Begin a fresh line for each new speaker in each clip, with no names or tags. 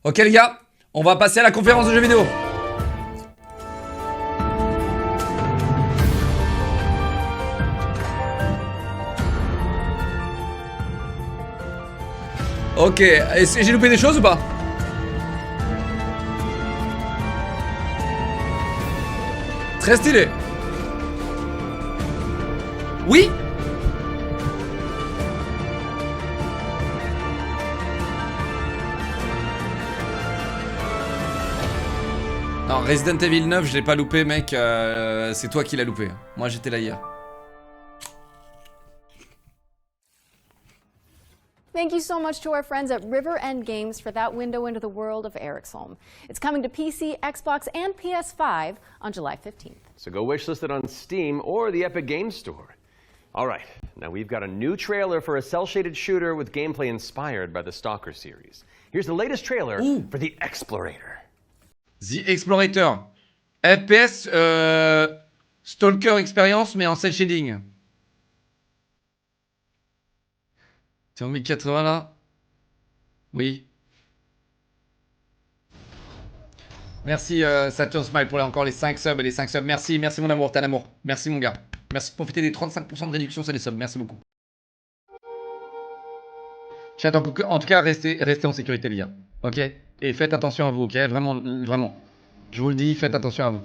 Ok les gars, on va passer à la conférence de jeux vidéo. Ok, est-ce que j'ai loupé des choses ou pas? Très stylé. Oui. Non, Resident Evil 9, je l'ai pas loupé, mec. C'est toi qui l'as loupé. Moi, j'étais là hier.
Thank you so much to our friends at River End Games for that window into the world of Eric's-Home. It's coming to PC, Xbox, and PS5 on July 15th.
So go wishlist it on Steam or the Epic Games Store. All right, now we've got a new trailer for a cel-shaded shooter with gameplay inspired by the Stalker series. Here's the latest trailer for The Explorator.
The Explorator. FPS Stalker Experience, mais en cel shading. T'es en 1080 là? Oui. Merci Saturn Smile pour encore les 5 subs et les 5 subs. Merci, merci mon amour, t'as l'amour. Merci mon gars. Merci de profiter des 35% de réduction sur les subs. Merci beaucoup. Chat, en tout cas, restez en sécurité les gars. Ok? Et faites attention à vous, ok? Vraiment, vraiment. Je vous le dis, faites attention à vous.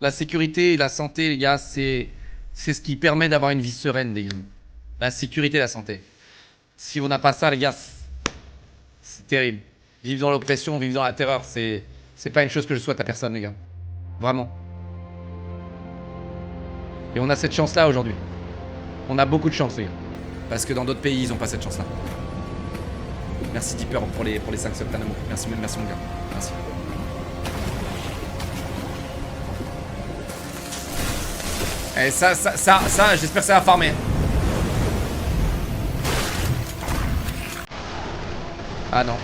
La sécurité et la santé, les gars, c'est ce qui permet d'avoir une vie sereine, les gars. La sécurité et la santé. Si on n'a pas ça, les gars, c'est terrible. Vivre dans l'oppression, vivre dans la terreur, c'est pas une chose que je souhaite à personne, les gars. Vraiment. Et on a cette chance-là aujourd'hui. On a beaucoup de chance, les gars. Parce que dans d'autres pays, ils n'ont pas cette chance-là. Merci Deeper pour les 5 subs, amour. Merci mon gars. Merci. Et ça, j'espère que ça va farmer. Ah non.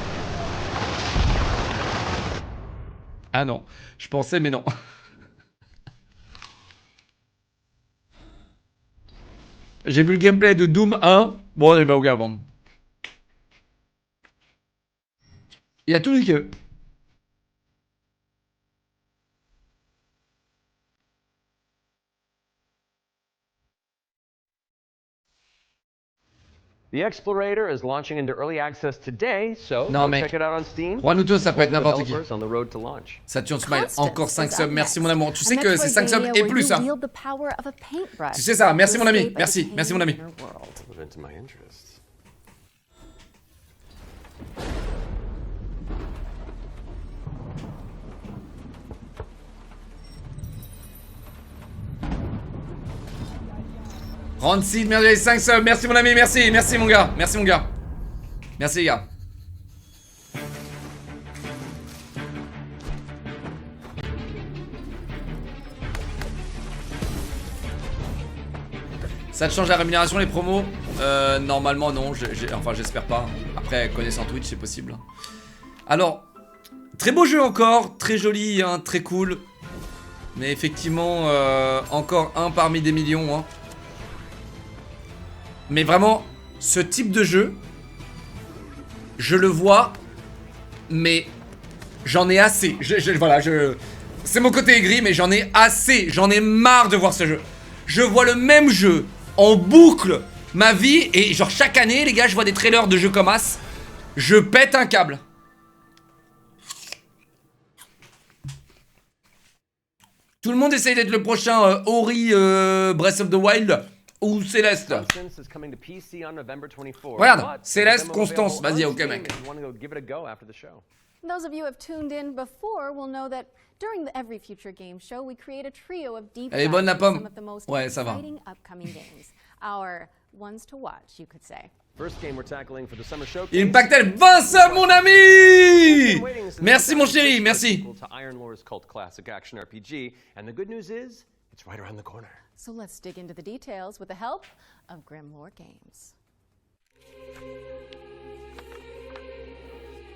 Ah non. Je pensais, mais non. J'ai vu le gameplay de Doom 1. Bon, on est pas au gars avant. Il y a tout dit que.
The Explorator is launching into early access today, so
Non,
go
mec.
check it out on Steam.
Juan Uto, ça peut être n'importe qui.
On the road to launch.
Saturn Smile, encore 5 subs. Merci mon amour. Tu sais que c'est 5 subs et plus, hein. Tu sais ça. Merci mon ami. Merci. Merci mon ami.
Into my interests.
Rancid, merci les 5 subs. Merci mon ami. Merci. Merci mon gars. Merci mon gars. Merci les gars. Ça te change la rémunération, les promos? Normalement non, enfin j'espère pas. Après, connaissant Twitch, c'est possible. Alors, très beau jeu encore, très joli, hein, très cool. Mais effectivement, encore un parmi des millions. Hein. Mais vraiment, ce type de jeu, je le vois, mais j'en ai assez. C'est mon côté aigri, mais j'en ai assez. J'en ai marre de voir ce jeu. Je vois le même jeu en boucle ma vie et genre chaque année les gars je vois des trailers de jeux comme As. Je pète un câble. Tout le monde essaye d'être le prochain Ori Breath of the Wild ou Céleste. Regarde, Céleste, Constance, vas-y, ok mec.
Those of you who have tuned in before will know that during every future game show, we create a trio of deep
Elle est bonne la
dives into
pomme.
some of the most
Ouais, ça va.
exciting upcoming games. Our ones to watch, you could say.
First game we're tackling for the summer showcase.
Impactel 20 subs mon ami. Merci mon chéri, merci.
To Iron Lore's cult classic action RPG, and the good news is, it's right around the corner.
So let's dig into the details with the help of Grimlore Games.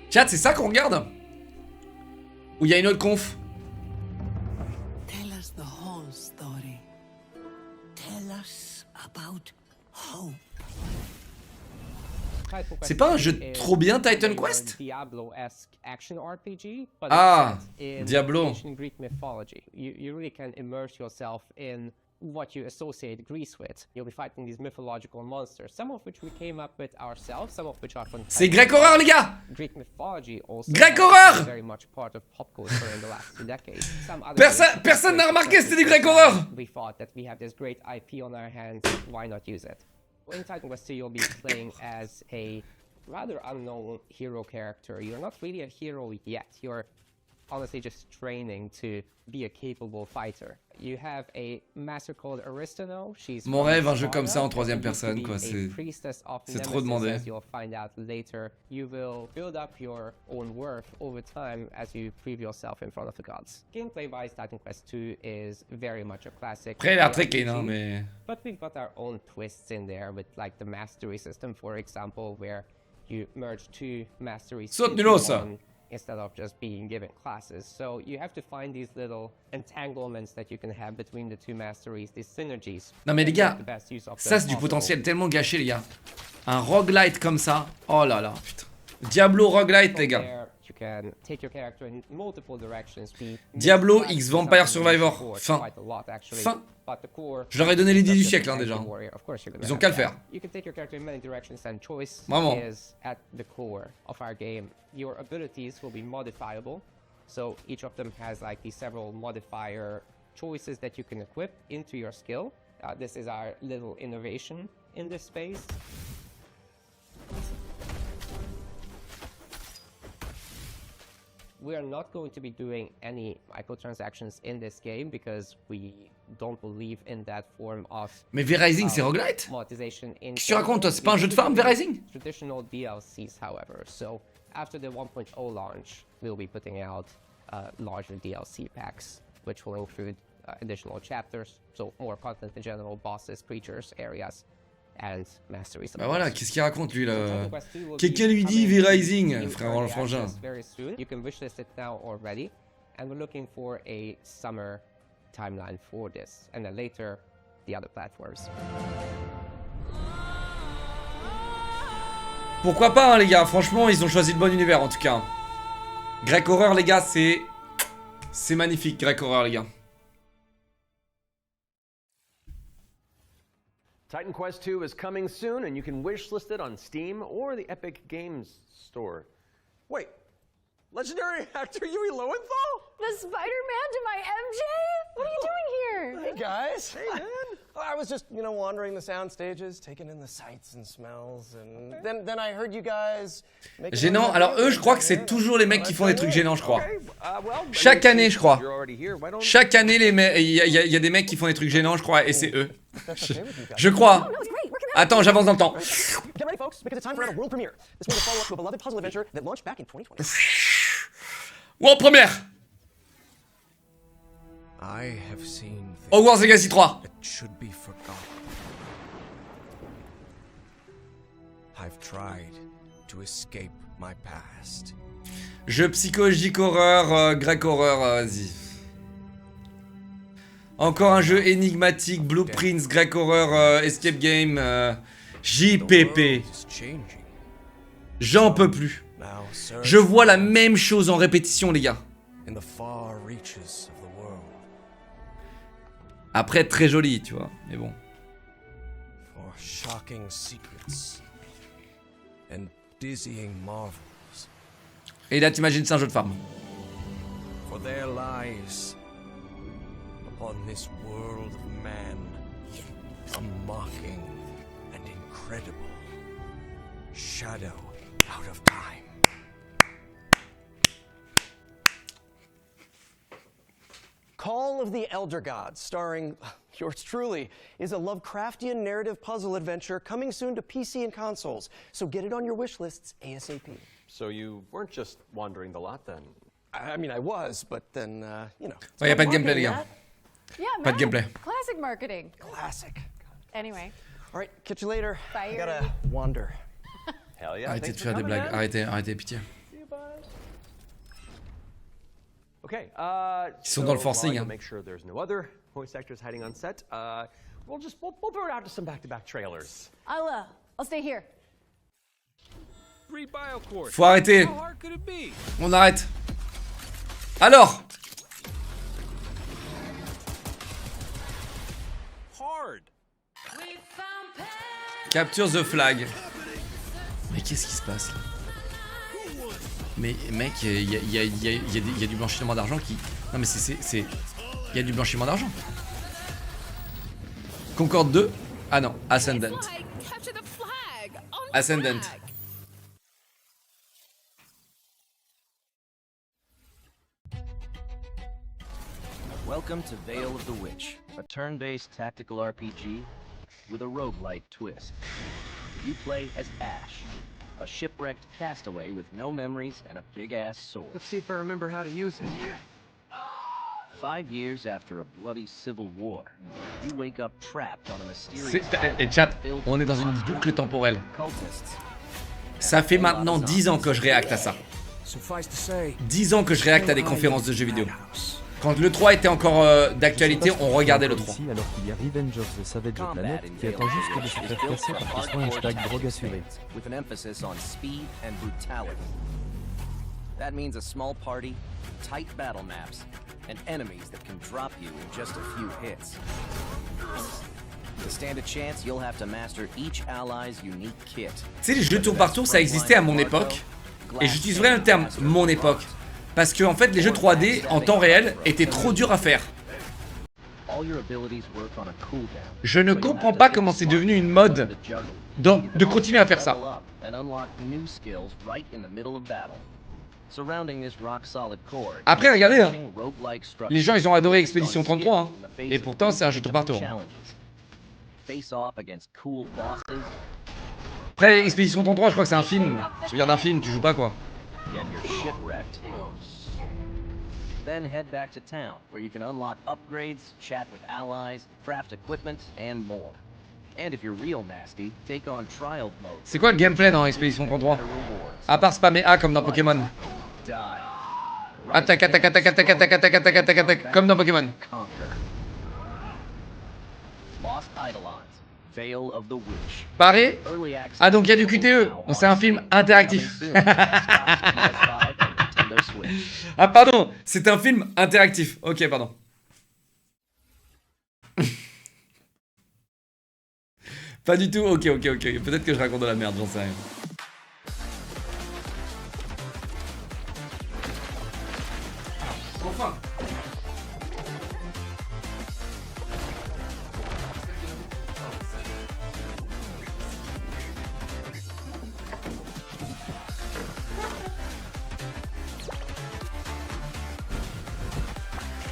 Chat, c'est ça qu'on regarde? Ou il y a une autre conf?
Tell us the whole story. Tell us about hope.
C'est pas un jeu trop bien, Titan Quest?
Diablo-esque action RPG, but
Ah,
in
Diablo.
ancient Greek mythology. You really can immerse yourself in what you associate Greece with. You'll be fighting these mythological monsters, some of which we came up with ourselves, some of which are from
C'est Grec Horror, les gars!
Greek mythology also
Grec
has
Horror!
been very much part of pop culture in the last 2 decades. Some other
Personne n'a remarqué, c'était du Grec Horror!
We thought that we have this great IP on our hands, why not use it? In Titan Quest 2, you'll be playing as a rather unknown hero character. You're not really a hero yet. You're honestly just training to be a capable fighter. You have a master called Aristano. She's
Mon
from
rêve, un jeu
Sparta,
comme ça en
and
troisième
used to
personne,
be
quoi,
a
c'est
priestess of
trop
Nemesis,
demandé.
as you'll find out later. You will build up your own worth over time as you prove yourself in front of the gods. Gameplay-wise, Titan Quest 2 is very much a classic.
Après, il a l'air très clean, hein,
RPG.
mais...
But we've got our own twists in there with like the mastery system, for example, where you merge 2 masteries
Saute
into
nulos, ça.
one instead of just being given classes. So you have to find these little entanglements that you can have between the 2 masteries, these synergies.
Non mais les
and
gars,
make the best use of
ça
them
c'est du
possible.
potentiel tellement gâché, les gars. Un roguelite comme ça, oh là là, putain. Diablo roguelite, les gars.
There, you can take your character in multiple directions.
Diablo X Vampire Survivor. Fin. Fin. Je leur ai donné l'idée du siècle, hein, déjà. Ils ont qu'à le faire.
You can take your character in many directions, and choice
Vraiment.
is at the core of our game. Your abilities will be modifiable, so each of them has like these several modifier choices that you can equip into your skill. This is our little innovation in this space. We are not going to be doing any microtransactions in this game because we don't believe in that form of
Mais V-Rising c'est roguelite?
monetization in
Qu'est-ce que tu racontes, toi? C'est pas un jeu de farm, V-Rising?
Traditional DLCs, however. So after the 1.0 launch, we'll be putting out larger DLC packs, which will include additional chapters, so more content in general, bosses, creatures, areas, and mastery.
Bah voilà, qu'est-ce qu'il raconte lui là?
Titan Quest 2 will
Quelqu'un
be
lui dit
coming
V-Rising,
in
frère
early
le frangin.
access very soon. You can wishlist it now already, and we're looking for a summer timeline for this, and then later the other platforms.
Pourquoi pas, hein, les gars? Franchement, ils ont choisi le bon univers en tout cas. Grec Horror, les gars, c'est magnifique, Grec Horror, les gars.
Titan Quest 2 is coming soon, and you can wishlist it on Steam or the Epic Games Store.
Wait, legendary actor Yui Lowenthal?
The Spider-Man to my MJ? What are you doing here?
Hey guys. Hey man. I was just, wandering the sound stages, taking in the sights and smells, and then I heard you guys making
Gênant, alors eux, je crois que c'est toujours les mecs qui font des trucs gênants, je crois.
Well,
Chaque année, je crois.
you're already here. Why don't
Chaque année, il y a des mecs qui font des trucs gênants, je crois, et c'est eux. Je crois. Attends, j'avance dans le temps.
Get ready, folks, because it's time for our world premiere. This was a follow-up to a beloved puzzle adventure that launched back in 2020.
World première.
I have seen things
Hogwarts Legacy 3.
that should be forgotten. I've tried to escape my past.
Jeu psychologique horreur, grec horreur, vas-y. Encore un jeu énigmatique, Blueprints, grec horreur, escape game, JPP.
The world is changing.
J'en peux plus.
Now search
Je vois la même chose en répétition, les gars.
in the far reaches of the world
Après, très joli, tu vois, mais bon.
for shocking secrets and dizzying marvels.
Et là, t'imagines, c'est un jeu de farm.
For there lies upon this world of man a mocking and incredible shadow out of time.
Call of the Elder Gods, starring yours truly, is a Lovecraftian narrative puzzle adventure coming soon to PC and consoles. So get it on your wish lists ASAP.
So you weren't just wandering the lot then?
I mean, I was, but then,
Ouais, y a pas de gameplay, les gars.
Yeah,
Pas de
Matt,
gameplay.
Classic marketing.
Classic.
Anyway,
All right, catch you later.
Bye.
I gotta wander.
Hell yeah.
Arrêtez de
thanks for
faire des
coming,
blagues.
man.
Arrêtez, pitié.
Okay,
Ils sont dans le
so
forcing,
while
hein.
to make sure there's no other voice actors hiding on set, we'll throw it out to some back-to-back trailers.
I'll stay here.
free bio course.
Faut arrêter.
How hard could it be?
On arrête. Alors.
Hard.
Capture the flag. Mais qu'est-ce qui se passe là? Mais mec, il y a du blanchiment d'argent qui... Non mais c'est... Il y a du blanchiment d'argent. Concorde 2. Ah non, Ascendant. Ascendant.
Welcome to Veil of the Witch, a turn-based tactical RPG with a roguelite twist. You play as Ash, a shipwrecked castaway with no memories and a big-ass sword.
Let's see if I remember how to use it.
5 years after a bloody civil war, you wake up trapped on a mysterious
Et chat, on est dans une boucle temporelle.
cultists.
Ça fait maintenant 10 ans que je réacte à ça.
Suffice to say,
10 ans que je réacte à des conférences de jeux vidéo. Quand le 3 était encore d'actualité, on regardait le 3.
Ici, alors qu'il y a Revenge of the Savage Planet qui attend juste de se faire casser par qu'ils soient hashtag drogue assurée.
With an emphasis on speed and brutality. That means a small party, tight battle maps, and enemies that can drop you in just a few hits. To stand a chance, you'll have to master each ally's unique kit.
Tu sais, les jeux tour par tour, ça existait à mon époque. Et j'utilise vraiment le terme « mon époque ». Parce que en fait, les jeux 3D en temps réel étaient trop durs à faire. Je ne comprends pas comment c'est devenu une mode de continuer à faire ça. Après, regardez, hein, les gens ils ont adoré Expédition 33, hein, et pourtant c'est un jeu tour par tour. Après, Expédition 33, je crois que c'est un film. Tu regardes un film, tu joues pas quoi.
Then head back to town, where you can unlock upgrades, chat with allies, craft equipment, and more. And if you're real nasty, take on trial mode.
C'est quoi le gameplay dans Expédition 33? À part spammer A comme dans Pokémon. Attaque, attaque, attaque, attaque, attaque, attaque, attaque, attaque, attaque, comme dans Pokémon.
Lost Eidolons, Veil of the Witch.
Pareil. Ah donc il y a du QTE. Donc c'est un film interactif. Ah pardon, c'est un film interactif. Ok, pardon. Pas du tout. Ok. Peut-être que je raconte de la merde, j'en sais rien. Enfin.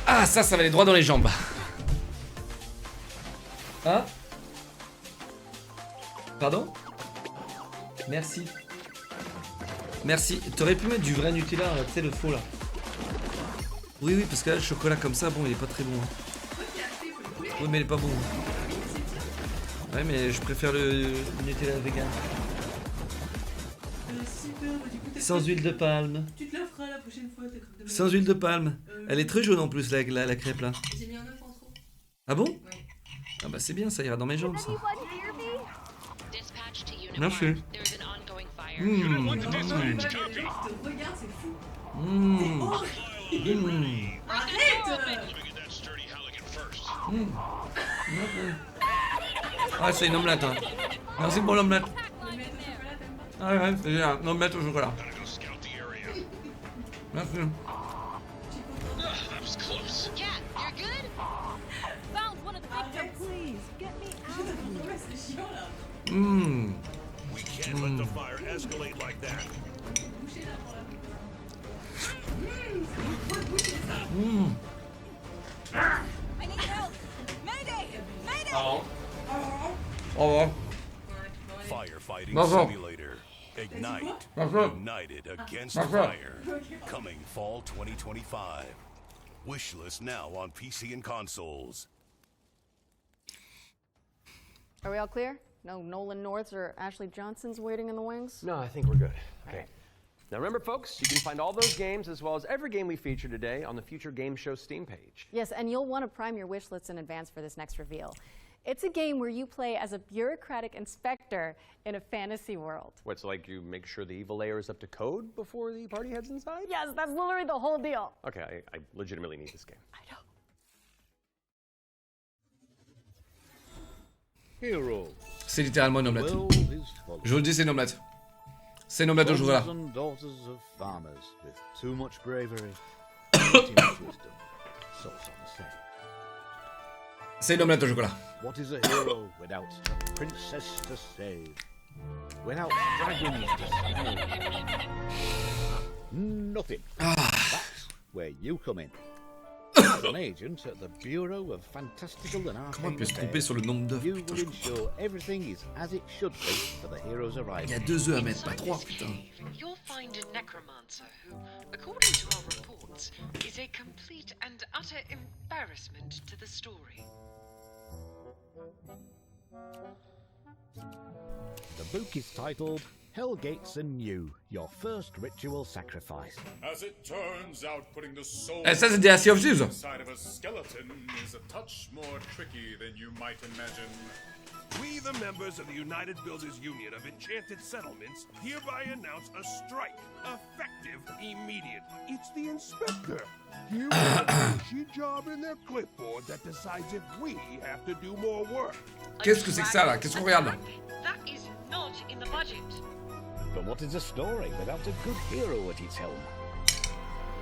Ah, ça va aller droit dans les jambes. Hein? Pardon? Merci. Merci. T'aurais pu mettre du vrai Nutella, tu sais, le faux là. Oui, parce que là, le chocolat comme ça, bon, il est pas très bon. Oui, mais il est pas bon. Ouais, mais je préfère le Nutella vegan. Sans huile de palme.
Tu te la feras la prochaine fois, ta croque de
Sans huile de palme. Elle est très jaune en plus, la crêpe là.
J'ai mis un œuf en trop.
Ah bon?
Ouais.
Ah bah c'est bien, ça ira dans mes jambes ça. Merci.
Regarde, c'est fou.
Ah, c'est une omelette. Hein. Merci pour l'omelette. Ah ouais, c'est bien, une omelette au chocolat. Merci.
we can't let the fire escalate like that.
I need help. Mayday! Mayday!
Au revoir.
Firefighting
Bonjour.
simulator. Ignite.
Bonjour.
United against
Bonjour.
fire. Coming fall 2025. Wishlist now on PC and consoles.
Are we all clear? No Nolan Norths or Ashley Johnsons waiting in the wings?
No, I think we're good. Okay. Now remember, folks, you can find all those games as well as every game we feature today on the Future Game Show Steam page.
Yes, and you'll want to prime your wish list in advance for this next reveal. It's a game where you play as a bureaucratic inspector in a fantasy world.
What's like you make sure the evil layer is up to code before the party heads inside?
Yes, that's literally the whole deal.
Okay, I legitimately need this game.
I know.
Hero.
C'est littéralement une omelette.
World is full of
Je vous le dis, c'est une omelette. C'est une omelette au chocolat.
sons and daughters of farmers with too much bravery, too much wisdom. So some say.
C'est une omelette au chocolat.
What is a hero without a princess to save? Without dragons to slay? Nothing. That's where you come in. As an agent at the Bureau of Fantastical and
Comment on
Arcane
peut se tromper
Affairs,
sur le nombre d'œufs?
you
Putain,
will
je comprends.
ensure everything is as it should be for the hero's
Il y
arrival.
a 2 œufs à mettre, pas 3, putain.
You'll find a necromancer who, according to our reports, is a complete and utter embarrassment to the story.
The book is titled Hellgates Anew, Your First Ritual Sacrifice.
As it turns out, putting the soul
Eh, ça, c'est des Sea of Thieves.
inside of a skeleton is a touch more tricky than you might imagine.
We, the members of the United Builders Union of Enchanted Settlements, hereby announce a strike, effective immediate. It's the inspector. Here we have a pushy job in their clipboard that decides if we have to do more work.
Qu'est-ce que c'est que ça là? Qu'est-ce qu'on regarde là?
That is not in the budget.
But what is a story without a good hero at its helm?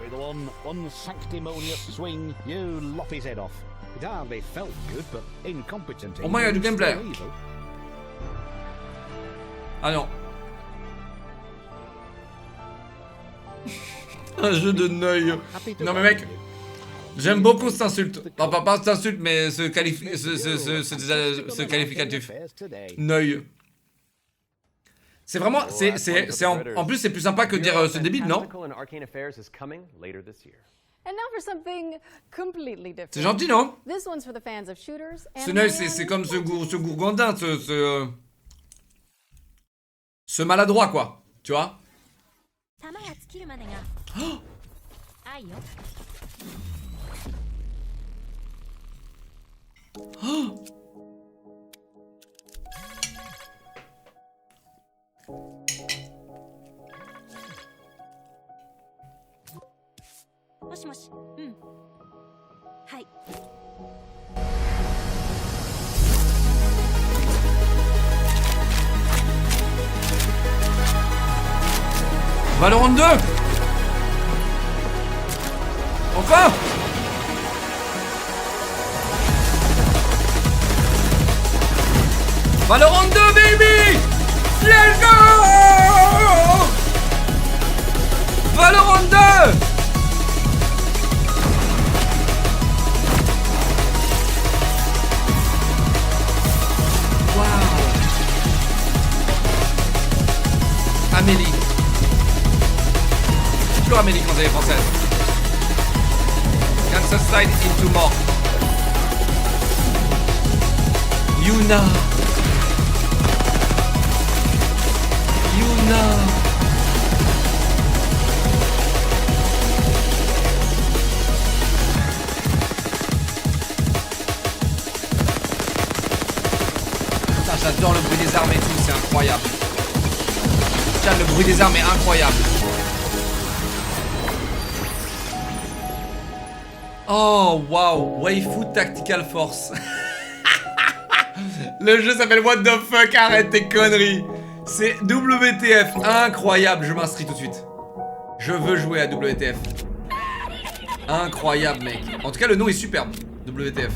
With one unsanctimonious swing, you lop his head off. It hardly felt good, but incompetent.
Au moins, il y a du gameplay. Ah non. Un jeu de neuil. Non mais mec, j'aime beaucoup cette insulte. Enfin pas cette insulte, mais ce qualificatif. Neuil. C'est vraiment, en plus c'est plus sympa que de dire ce débile, non?
Fantastical and Arcane Affairs is coming later this year.
And now for something completely different.
C'est gentil, non?
This one's for the fans of shooters.
Ce neuil, c'est comme ce gourgandin, ce maladroit quoi, tu vois? Oh! Oh! Valorant 2! Enfin! Valorant 2, baby! Let's go! Valorant 2! Wow! Amélie. Toujours Amélie quand elle est française. Can subside into more. Yuna. Yuna. Putain, j'adore le bruit des armes et tout, c'est incroyable. Putain, le bruit des armes est incroyable. Oh, wow, Waifu Tactical Force. Le jeu s'appelle What the fuck, arrête tes conneries. C'est WTF, incroyable, je m'inscris tout de suite. Je veux jouer à WTF. Incroyable, mec. En tout cas, le nom est superbe, WTF.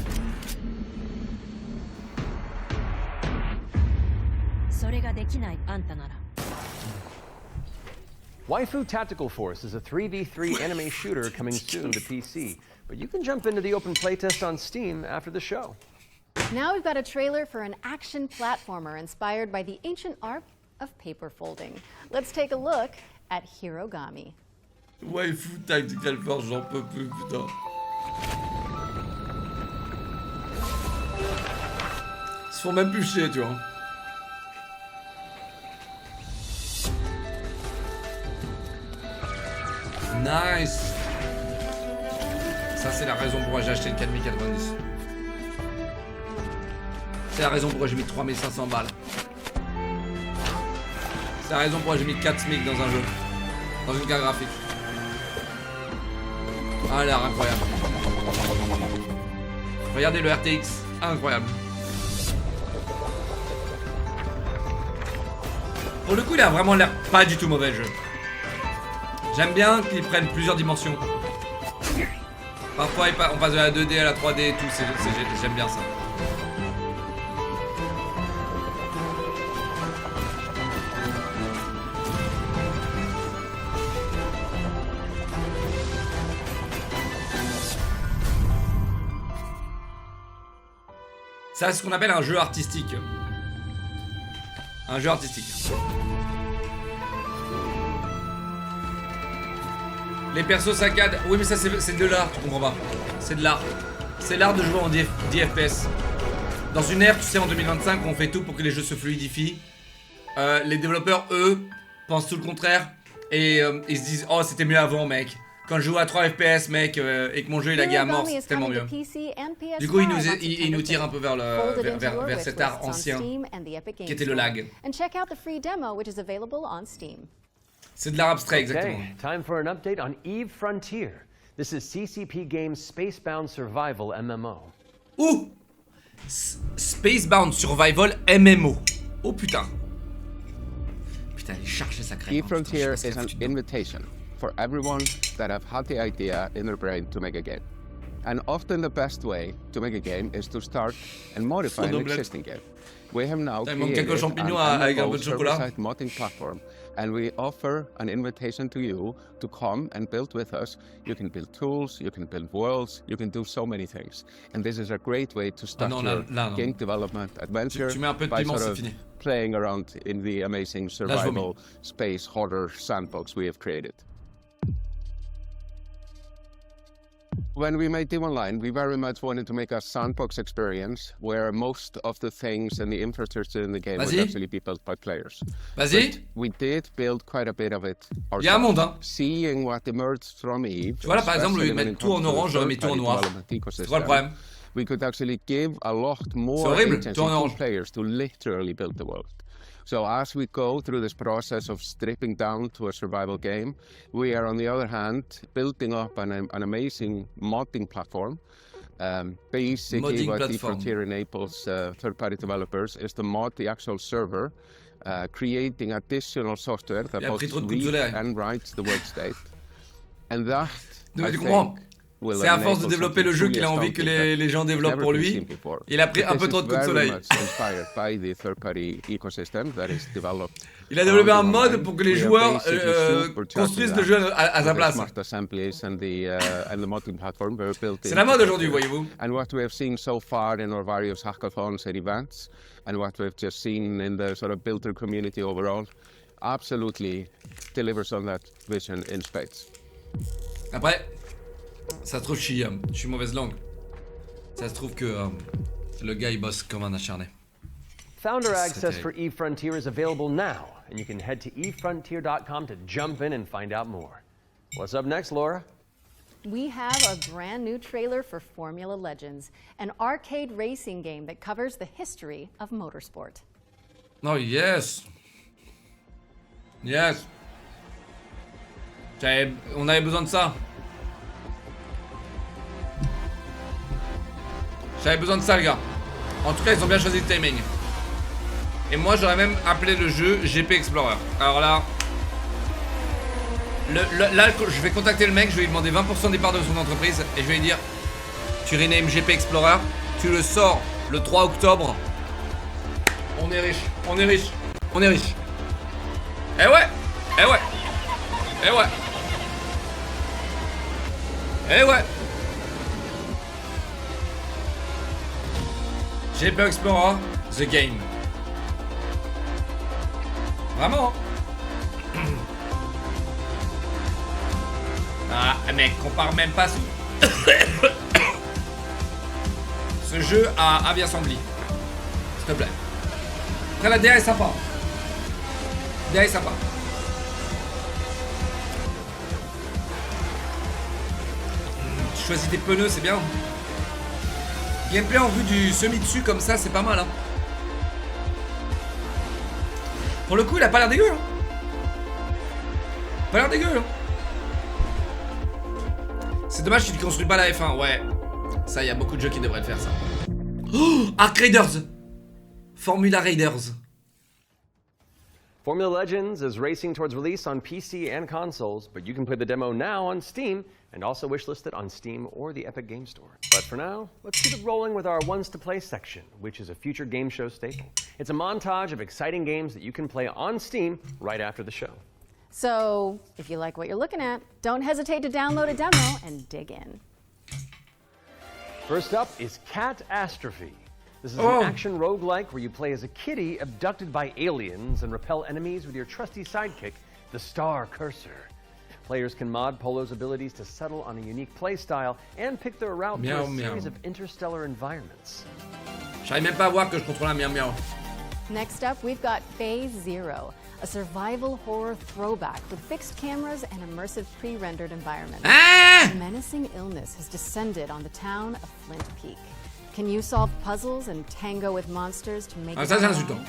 Waifu Tactical Force is a 3v3 anime shooter coming soon to PC, but you can jump into the open playtest on Steam after the show.
Now we've got a trailer for an action platformer inspired by the ancient art of paper folding. Let's take a look at Hirogami.
Waifu Tactical Force, j'en peux plus, putain. Ils se font même plus chier, tu vois. Nice. Ça c'est la raison pour laquelle j'ai acheté le 4090. C'est la raison pourquoi j'ai mis 3500 balles. C'est la raison pourquoi j'ai mis 4 SMIC dans un jeu. Dans une carte graphique. Ah, l'air incroyable. Regardez le RTX, incroyable. Pour le coup, il a vraiment l'air pas du tout mauvais le jeu. J'aime bien qu'ils prennent plusieurs dimensions. Parfois, on passe de la 2D à la 3D et tout, j'aime bien ça. Ça, c'est ce qu'on appelle un jeu artistique. Un jeu artistique. Les persos saccadent. Oui, mais ça, c'est de l'art, tu comprends pas. C'est de l'art. C'est l'art de jouer en 10 FPS. Dans une ère, tu sais, en 2025, on fait tout pour que les jeux se fluidifient. Les développeurs, eux, pensent tout le contraire. Et ils se disent, oh, c'était mieux avant, mec. Quand je joue à 3 FPS, mec, et que mon jeu il a gagné à mort, c'est tellement mieux. Du coup, il nous tire un peu vers cet art ancien qui était le lag. C'est de l'art abstrait, exactement.
Okay, time for an update on Eve Frontier. This is CCP Games Spacebound Survival MMO.
Ouh! Spacebound Survival MMO. Oh putain. Putain, il cherche sa crème.
Eve Frontier is an invitation for everyone that have had the idea in their brain to make a game. And often the best way to make a game is to start and modify an existing game. We have now created an server-side modding platform, and we offer an invitation to you to come and build with us. You can build tools, you can build worlds, you can do so many things. And this is a great way to start your game development adventure by sort of playing around in the amazing survival space horror sandbox we have created. When we made EVE Online, we very much wanted to make a sandbox experience where most of the things and the infrastructure in the game would actually be built by players. But we did build quite a bit of it ourselves.
Il y a un monde, hein.
Seeing what emerged from EVE.
Tu vois là par exemple, au lieu de mettre tout en orange, j'aurais mis tout en noir. C'est quoi le problème?
We could actually give a lot more agency to players to literally build the world. So as we go through this process of stripping down to a survival game, we are on the other hand building up an amazing modding platform. Basically what Eve Frontier enables third-party developers is to mod the actual server, creating additional software that both reads and writes the world state. And that, I think,
c'est à force de développer le jeu qu'il a envie que les gens développent pour lui. Il a pris un peu trop de coups de soleil. Il a développé un mode pour que les joueurs construisent le jeu à sa place. C'est la mode aujourd'hui, voyez-vous.
And what we have seen so far in our various hackathons and events, and what we've just seen in the sort of builder community overall, absolutely delivers on that vision in spades.
Après, ça se trouve, je suis mauvaise langue. Ça se trouve que le gars il bosse comme un acharné.
Founder access for Eve Frontier is available now, and you can head to evefrontier.com to jump in and find out more. What's up next, Laura?
We have a brand new trailer for Formula Legends, an arcade racing game that covers the history of motorsport.
Oh yes. Yes. On avait besoin de ça. J'avais besoin de ça, les gars. En tout cas, ils ont bien choisi le timing. Et moi, j'aurais même appelé le jeu GP Explorer. Alors là, là, je vais contacter le mec, je vais lui demander 20% des parts de son entreprise et je vais lui dire, tu renames GP Explorer, tu le sors le 3 octobre. On est riche, on est riche, on est riche. Eh ouais, eh ouais, eh ouais, eh ouais. GP Explorer, the game. Vraiment. Ah mec, compare même pas ce jeu à Avia Assembly. S'il te plaît. Après la DA est sympa. DA est sympa. Tu choisis tes pneus, c'est bien. Gameplay en vue du semi-dessus comme ça, c'est pas mal hein. Pour le coup, il a pas l'air dégueu. Hein. Pas l'air dégueu. Hein. C'est dommage que tu ne construis pas la F1. Ouais. Ça, il y a beaucoup de jeux qui devraient le faire, ça. Oh, Arc Raiders. Formula Raiders.
Formula Legends is racing towards release on PC and consoles, but you can play the demo now on Steam and also wishlist it on Steam or the Epic Game Store. But for now, let's keep it rolling with our Ones to Play section, which is a future game show staple. It's a montage of exciting games that you can play on Steam right after the show.
So, if you like what you're looking at, don't hesitate to download a demo and dig in.
First up is Catastrophe. This is an action roguelike where you play as a kitty abducted by aliens and repel enemies with your trusty sidekick, the Star Cursor. Players can mod Polo's abilities to settle on a unique playstyle and pick their route through a series of interstellar environments.
J'arrive même pas à voir que je contrôle un miaou miaou.
Next up, we've got Phase Zero, a survival horror throwback with fixed cameras and immersive pre-rendered environments. A menacing illness has descended on the town of Flint Peak. Can you solve puzzles and tango with monsters to make it
ça c'est insultant.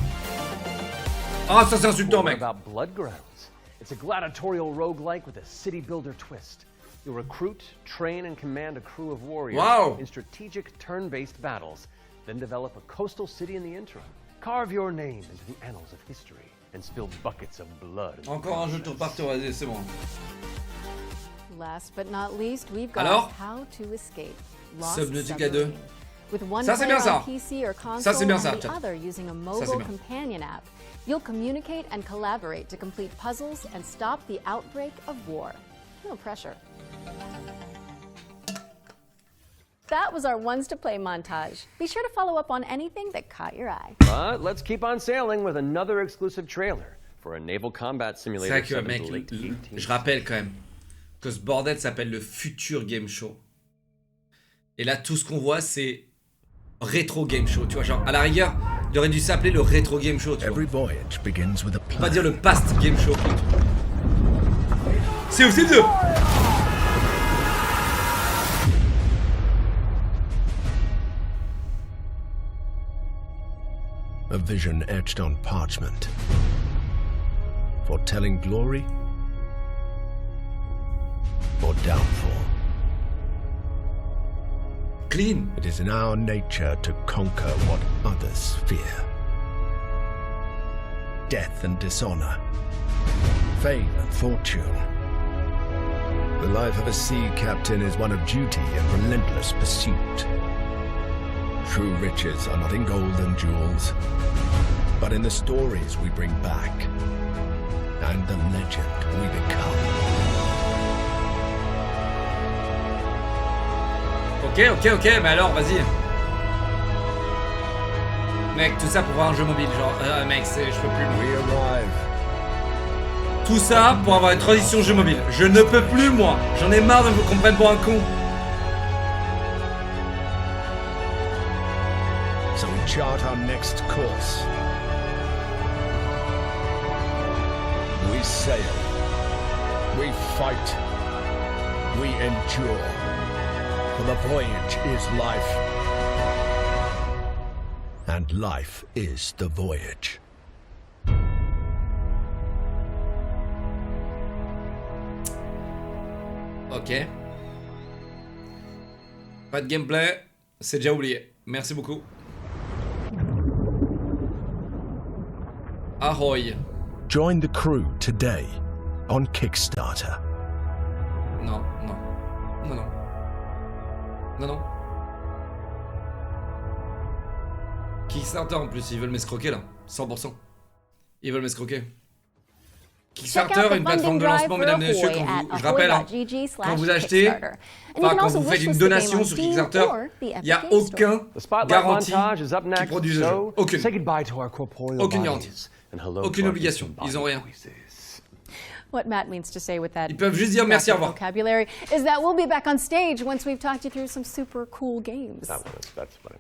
Ah, ça c'est insultant, mec.
About Bloodgrounds. It's a gladiatorial roguelike with a city builder twist. You'll recruit, train, and command a crew of warriors in strategic turn-based battles, then develop a coastal city in the interim. Carve your name into the annals of history and spill buckets of blood.
Encore un jeu tour par tour, vas-y, c'est bon.
Last but not least, we've got How to Escape.
Subnautica 2.
With one
Ça c'est
player
bien ça.
on PC or console
Ça c'est bien ça.
and the other using a mobile companion app, you'll communicate and collaborate to complete puzzles and stop the outbreak of war. No pressure. That was our Ones to Play montage. Be sure to follow up on anything that caught your eye.
But let's keep on sailing with another exclusive trailer for a naval combat simulator.
C'est vrai que mec, je rappelle quand même que ce bordel s'appelle le Future Game Show. Et là, tout ce qu'on voit, c'est Retro Game Show, tu vois, genre à la rigueur, il aurait dû s'appeler le Retro Game Show, tu vois. Pas dire le Past Game Show. C'est aussi deux.
A vision etched on parchment, foretelling glory or downfall.
Clean.
It is in our nature to conquer what others fear. Death and dishonor, fame and fortune. The life of a sea captain is one of duty and relentless pursuit. True riches are not in gold and jewels, but in the stories we bring back and the legend we become.
Ok, mais alors, vas-y. Mec, tout ça pour avoir un jeu mobile, genre, mec, je peux plus. Tout ça pour avoir une transition jeu mobile. Je ne peux plus, moi. J'en ai marre de vous qu'on prenne pour un con.
So we chart our next course. We sail. We fight. We endure. For the voyage is life. And life is the voyage.
Ok. Pas de gameplay, c'est déjà oublié. Merci beaucoup. Ahoy.
Join the crew today on Kickstarter.
Non. Kickstarter en plus, ils veulent m'escroquer là. 100%. Ils veulent m'escroquer. Kickstarter, une plateforme de lancement, mesdames et messieurs, je rappelle, hein, quand vous achetez, enfin quand vous faites une donation sur Kickstarter, il n'y a aucun garantie qui produise le jeu. Aucune. Aucune garantie. Aucune obligation. Ils n'ont rien.
What Matt means to say with that
Ils peuvent juste dire merci, au revoir.
vocabulary is that we'll be back on stage once we've talked you through some super cool games.
That's what I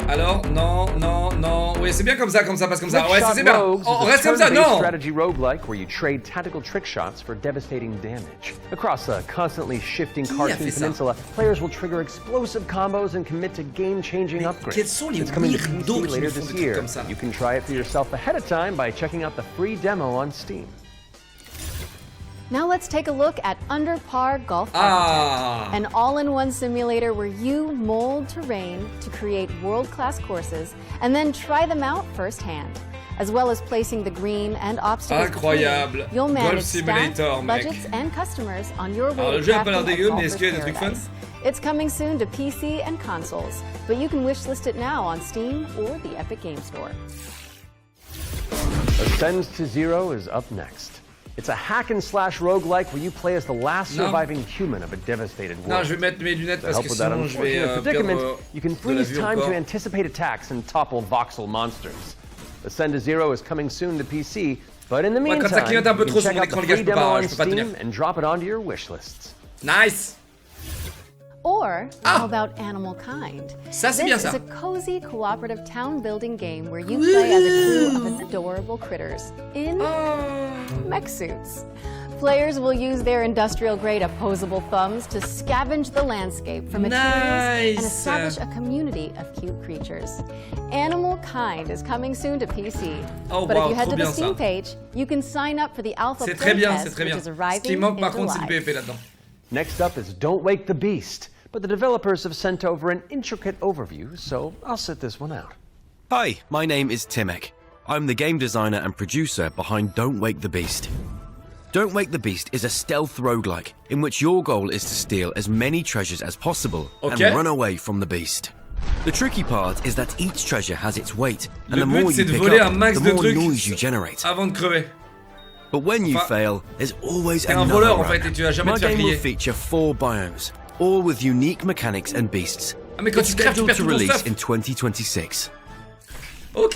meant.
Alors, non, non, non. Oui, c'est bien comme ça passe comme ça. Ouais,
Trickshot
c'est bien.
Rogues
Oh,
is a
reste comme ça,
turn-based
non.
strategy roguelike where you trade tactical trick shots for devastating damage. Across a constantly shifting
Qui a
cartoon
fait ça?
peninsula, players will trigger explosive combos and commit to game-changing upgrades.
quels sont les
It's coming to
weirdos
PC
qui
later
nous font
this
des trucs
year.
comme ça?
You can try it for yourself ahead of time by checking out the free demo on Steam.
Now let's take a look at Under Par Golf
Ah.
Architect, an all-in-one simulator where you mold terrain to create world-class courses and then try them out firsthand. As well as placing the green and obstacles
Incroyable.
between, you'll
Golf
manage stats,
Simulator, mec.
budgets, and customers on your way
Alors,
to
le jeu a pas l'air
crafting a
dégueu, mais est-ce qu'il y a des
golfer's
trucs fun?
paradise. It's coming soon to PC and consoles, but you can wishlist it now on Steam or the Epic Game Store.
Ascends to Zero is up next. It's a hack-and-slash roguelike where you play as the last
Non.
surviving human of a devastated world.
Non, je vais mettre mes lunettes
To
parce
help
que
with that
sinon je vais
unfortunate predicament,
perdre
you can
de la
freeze
vue
time
encore.
to anticipate attacks and topple voxel monsters. Ascend to Zero is coming soon to PC, but in the
Ouais, quand ça
meantime,
clignote un peu
you
trop
can
sur
check
mon
out
écran,
the
les gars,
free
je peux
demo
pas
on
tenir.
Steam and drop it onto your wish lists.
Nice.
Or, how about Animal Kind?
Ça, c'est
This
bien ça.
is a cozy cooperative town building game where you play as a crew of adorable critters in mech suits. Players will use their industrial-grade opposable thumbs to scavenge the landscape for materials and
Nice.
establish a community of cute creatures. Animal Kind is coming soon to PC.
Oh,
but
wow,
if you head
trop
to the
bien,
Steam
ça.
page, you can sign up for the alpha
C'est très bien, c'est
playtest,
très
which
bien.
is
Ce
arriving
qui manque par
in
contre, c'est le
July.
PvP là-dedans.
Next up is Don't Wake the Beast, but the developers have sent over an intricate overview, so I'll sit this one out.
Hi, my name is Timek. I'm the game designer and producer behind Don't Wake the Beast. Don't Wake the Beast is a stealth roguelike in which your goal is to steal as many treasures as possible
Okay.
and run away from the beast. The tricky part is that each treasure has its weight, and
Le
the more
but
you
c'est de
pick
voler
up,
un max
the
de
more
trucs
noise you generate.
avant de crever.
But when you
Enfin,
fail, there's always
t'es un
another
voleur en
run.
fait et tu vas jamais
My
te faire
game will
griller.
feature 4 biomes, all with unique mechanics and beasts.
Ah, mais quand
It's
tu crèves, tu
scheduled
perds
to
tout ton
release
stuff.
in 2026.
Ok.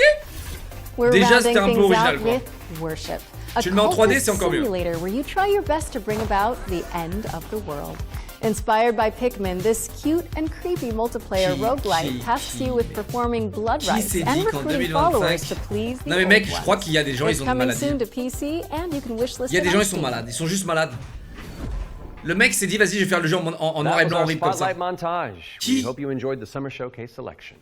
We're
Déjà,
rounding
c'était un peu
things
original,
out
quoi.
with Worship, a
Tu le mets en 3D,
cultist
c'est encore mieux.
simulator where you try your best to bring about the end of the world. Inspired by Pikmin, this cute and creepy multiplayer roguelike tasks you with performing blood
Qui
rites
s'est
and
dit qu'en
recruiting
2025
followers to please the
Non mais
old
mec, je
ones.
crois qu'il y a des gens,
It's
ils ont une
coming
maladie.
soon to PC and you can wishlist
Il y a
it
des
on
gens, ils sont
Steam.
malades. Ils sont juste malades. Le mec s'est dit, vas-y, je vais faire le jeu en noir
That
et
was
blanc
our
horrible comme ça.
spotlight montage. We hope you enjoyed the Summer Showcase selection.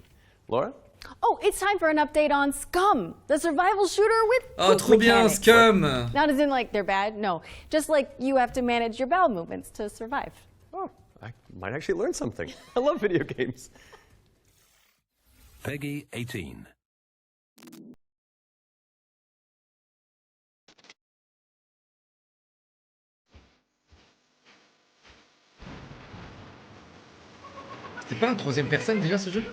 Laura?
Oh, it's time for an update on Scum, the survival shooter with
Oh,
poop
trop bien,
mechanics.
Scum.
Not as in like they're bad, no. Just like you have to manage your bowel movements to survive.
Oh, I might actually learn something. I love video games.
Peggy 18.
C'était pas un troisième personne déjà ce jeu?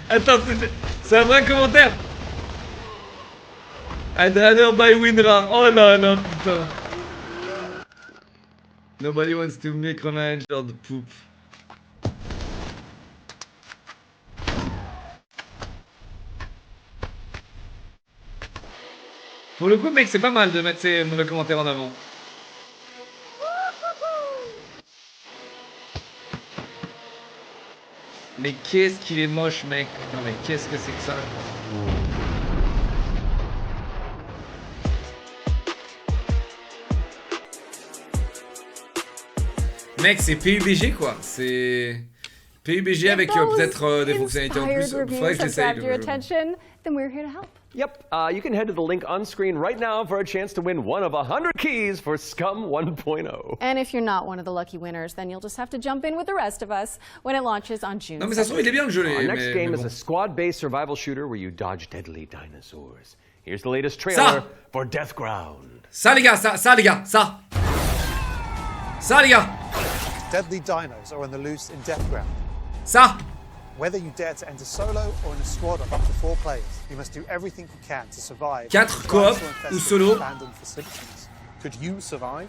Attends, c'est un vrai commentaire. Another by Winra. Oh là là, putain. Nobody wants to make revenge on the poop. Pour le coup, mec, c'est pas mal de mettre ces mauvais commentaires en avant. Mais qu'est-ce qu'il est moche, mec. Non mais qu'est-ce que c'est que ça? Mec, c'est PUBG quoi. C'est PUBG avec peut-être des fonctionnalités en plus. Faudrait que j'essaye.
Grabbed your attention, then we're here to help.
Yep, you can head to the link on screen right now for a chance to win one of 100 keys for Scum 1.0.
And if you're not one of the lucky winners, then you'll just have to jump in with the rest of us when it launches on June.
Non mais ça se trouve il est bien le jeu.
Our next game
mais
is
bon.
a squad-based survival shooter where you dodge deadly dinosaurs. Here's the latest trailer for Deathground.
Ça les gars, ça les gars, ça. Ça les gars.
Deadly dinos are on the loose in Deathground.
Ça.
Whether you dare to enter solo or in a squad of up to 4 players, you must do everything you can to survive.
4 coop ou solo.
Abandoned facilities. Could you survive?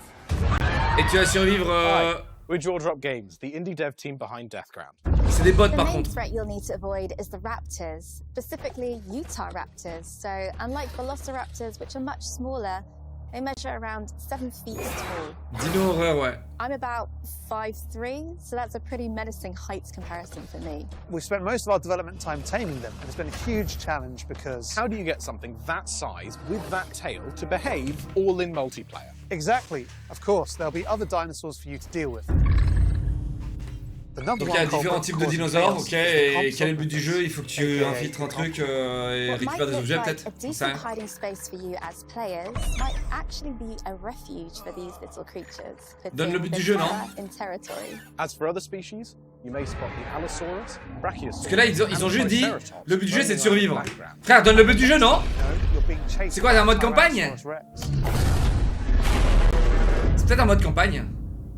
Et tu vas survivre.
We're Jaw Drop Games, the indie dev team behind Deathground.
C'est des bots
The
par
main
contre.
threat you'll need to avoid is the raptors, specifically Utah raptors. So unlike velociraptors, which are much smaller,
They measure around 7 feet tall.
Dino horreur, ouais.
I'm about 5'3", so that's a pretty menacing height comparison for me.
We've spent most of our development time taming them, and it's been a huge challenge because...
How do you get something that size with that tail to behave all in multiplayer?
Exactly. Of course, there'll be other dinosaurs for you to deal with.
Donc il y a différents types de dinosaures, ok, et quel est le but du jeu? Il faut que tu infiltres un truc et récupères des objets peut-être?
A decent hiding space for you as players might actually be a refuge for these little creatures.
Donne le but du jeu, non?
As for other species, you may spot the Allosaurus, Brachiosaurus.
Parce que là ils ont juste dit, le but du jeu c'est de survivre. Frère, donne le but du jeu, non? C'est quoi, c'est un mode campagne? C'est peut-être un mode campagne.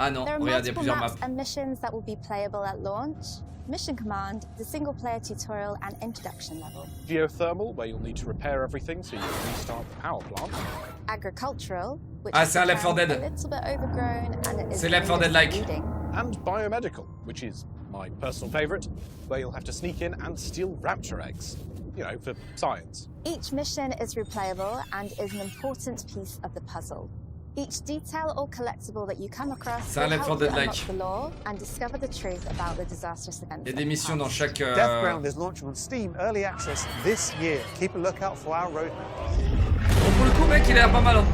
Ah non, regarde, il y a plusieurs maps.
And missions that will be playable at launch. Mission Command, the single-player tutorial and introduction level.
Geothermal, where you'll need to repair everything so you can restart the power plant.
Agricultural, which
is
a
Left 4 Dead.
little bit overgrown and it is
C'est Left 4 Dead-like.
And biomedical, which is my personal favorite, where you'll have to sneak in and steal raptor eggs. You know, for science.
Each mission is replayable and is an important piece of the puzzle. Each detail or collectible that you come across will help you unlock the lore and discover the truth about the disastrous events.
Il y a des missions dans chaque...
Deathground is launching on Steam Early Access this year. Keep a lookout for our roadmap.
Bon, pour le coup, mec, il a l'air pas mal. Hein.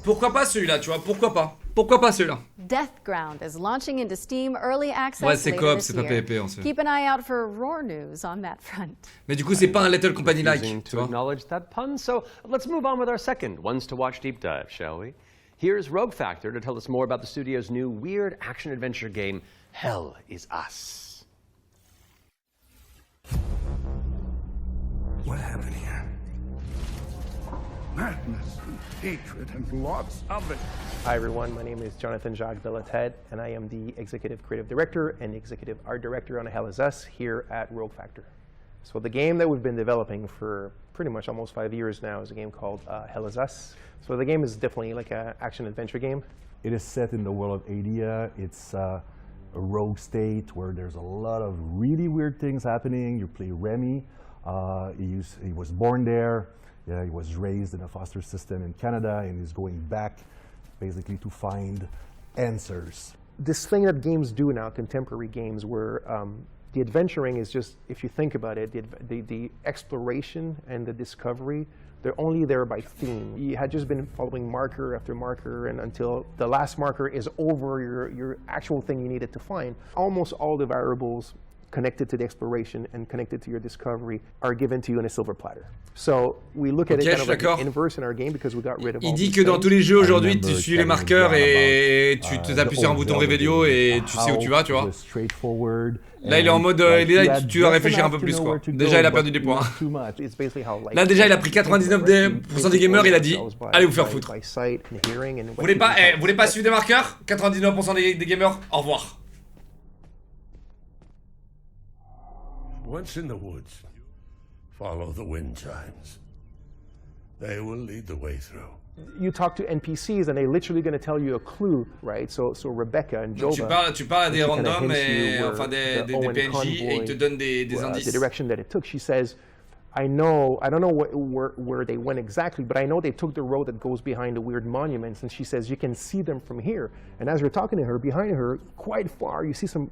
Pourquoi pas celui-là, tu vois? Pourquoi pas? Pourquoi pas celui-là?
Deathground is launching into Steam Early Access.
Ouais, c'est coop, c'est pas PvP, on sait.
Keep an eye out for Roar news on that front.
Mais du coup, c'est pas un Little Company-like, tu vois.
Acknowledge that pun, so let's move on with our second Ones to Watch deep dive, shall we? Here's Rogue Factor to tell us more about the studio's new weird action-adventure game, Hell is Us.
What happened here? Madness and hatred and lots of it.
Hi everyone, my name is Jonathan Jacques Belated, and I am the Executive Creative Director and Executive Art Director on Hell is Us here at Rogue Factor. So the game that we've been developing for pretty much almost 5 years now is a game called Hell is Us. So the game is definitely like an action-adventure game.
It is set in the world of Adia. It's a rogue state where there's a lot of really weird things happening. You play Remy. He was born there. Yeah, he was raised in a foster system in Canada and he's going back basically to find answers.
This thing that games do now, contemporary games, where the adventuring is just, if you think about it, the exploration and the discovery, they're only there by theme. You had just been following marker after marker and until the last marker is over your actual thing you needed to find. Almost all the variables connected to the exploration and connected to your discovery are given to you in a silver platter. So we look at it kind of like the inverse in our game because we got rid of all
Il dit que dans tous les jeux aujourd'hui, tu suis les marqueurs et tu appuies sur un bouton Revelio et tu sais où tu vas, tu vois. Là, il est en mode, tu dois réfléchir un peu plus, quoi. Déjà, il a perdu des points. Là, déjà, il a pris 99% des gamers, il a dit, allez vous faire foutre. Vous voulez pas suivre des marqueurs? 99% des gamers, au revoir.
Once in the woods, follow the wind chimes. They will lead the way through.
You talk to NPCs and they're literally going to tell you a clue, right? So Rebecca and Jova.
Tu parles à des randoms, enfin des PNJ, et ils te donnent des indices.
The direction that it took. She says, I don't know where they went exactly, but I know they took the road that goes behind the weird monuments. And she says, you can see them from here. And as you're talking to her, behind her, quite far, you see some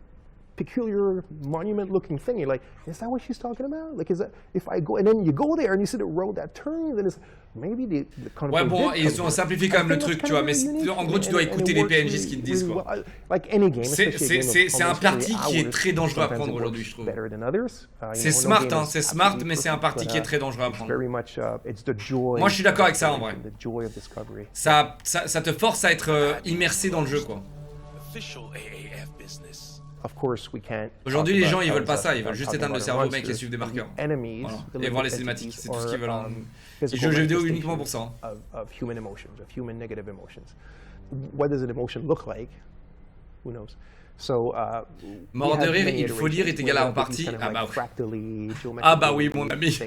peculiar monument-looking thing. You're like, is that what she's talking about? Like, is that if I go and then you go there and you see the road that turns, then it's maybe the
ouais, bon, ils ont simplifié quand même le truc, tu vois. Mais en gros, tu dois écouter les PNJ ce qu'ils te disent, quoi. C'est un parti qui est très dangereux à prendre aujourd'hui, je trouve. C'est smart, hein, c'est smart, mais c'est un parti qui est très dangereux à prendre. Moi, je suis d'accord avec ça, en vrai. Ça te force à être immersé dans le jeu, quoi. Aujourd'hui, les gens, ils veulent pas ça, ils veulent juste éteindre le cerveau, mec, et suivre des marqueurs. Voilà. Et voir les cinématiques, c'est tout ce qu'ils veulent. Ils jouent aux jeux vidéo uniquement pour ça.
What does an emotion look like? Who knows?
Mort de rire, il faut lire est égal à en partie. Ah bah oui. Ah bah oui, mon ami.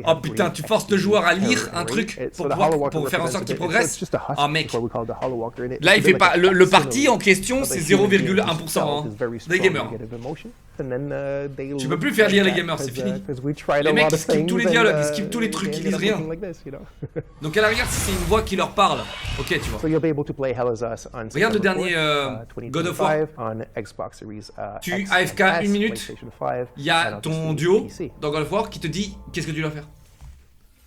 Oh putain, tu forces le joueur à lire un truc pour faire en sorte qu'il progresse. Oh mec. Là, il fait pas. Le parti en question, c'est 0,1% hein, des gamers. Tu peux plus faire lire les gamers, c'est fini. Les mecs, ils skippent tous les dialogues, ils skippent tous les trucs, ils lisent rien. Donc à la rigueur, si c'est une voix qui leur parle, ok, tu vois. Regarde le dernier God of War. Tu AFK 1 minute, il y a ton duo dans God of War qui te dit qu'est-ce que tu dois faire.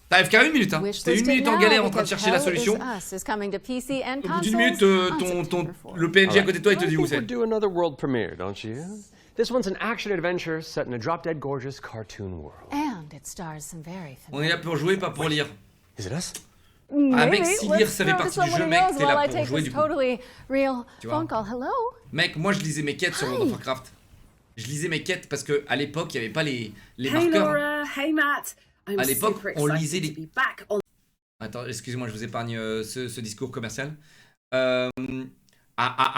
T'as AFK 1 minute, hein. C'était 1 minute en galère en train de chercher la solution. Au bout d'une minute, le PNJ à côté de toi, il te dit où c'est.
This one's an action-adventure set in a drop-dead gorgeous cartoon world.
And it stars some very
On est là pour jouer, pas pour lire.
Is it us?
Ah mec, si lire ça fait partie du jeu, mec, t'es là pour jouer du coup. Tu vois. Mec, moi je lisais mes quêtes sur World of Warcraft. Je lisais mes quêtes parce que à l'époque, il n'y avait pas les marqueurs.
Hey Matt.
À l'époque, on lisait les... Attends, excusez-moi, je vous épargne ce discours commercial. À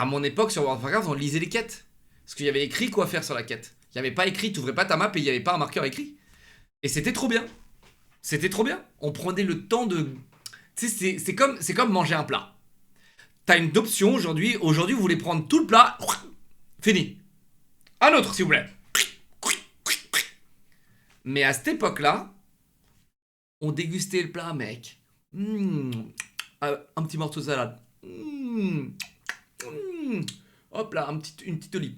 mon époque, sur World of Warcraft, on lisait les quêtes. Parce qu'il y avait écrit quoi faire sur la quête. Il n'y avait pas écrit, tu n'ouvrais pas ta map et il n'y avait pas un marqueur écrit. Et c'était trop bien. C'était trop bien. On prenait le temps de... Tu sais, c'est comme manger un plat. T'as une option aujourd'hui. Aujourd'hui, vous voulez prendre tout le plat. Fini. Un autre, s'il vous plaît. Mais à cette époque-là, on dégustait le plat, mec. Un petit morceau de salade. Hop là, une petite olive.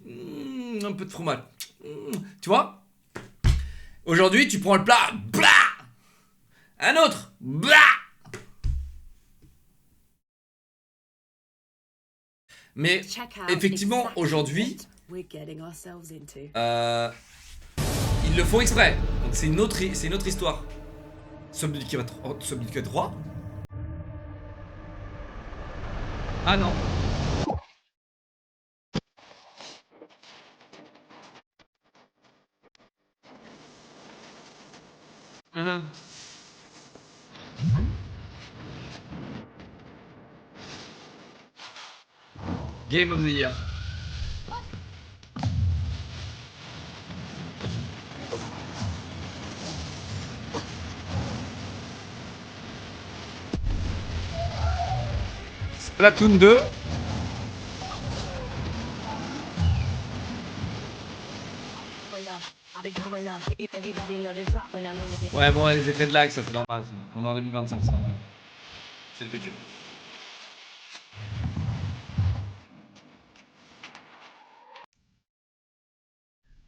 Un peu de fromage. Tu vois? Aujourd'hui, tu prends le plat. Blah! Un autre. Blah! Mais effectivement, aujourd'hui, ils le font exprès. Donc c'est une autre histoire. Subnautica 3. Ah non. Game of the Year. Splatoon 2. Ouais bon, les effets de lag, ça c'est normal. On est en 2025, ça. C'est le budget.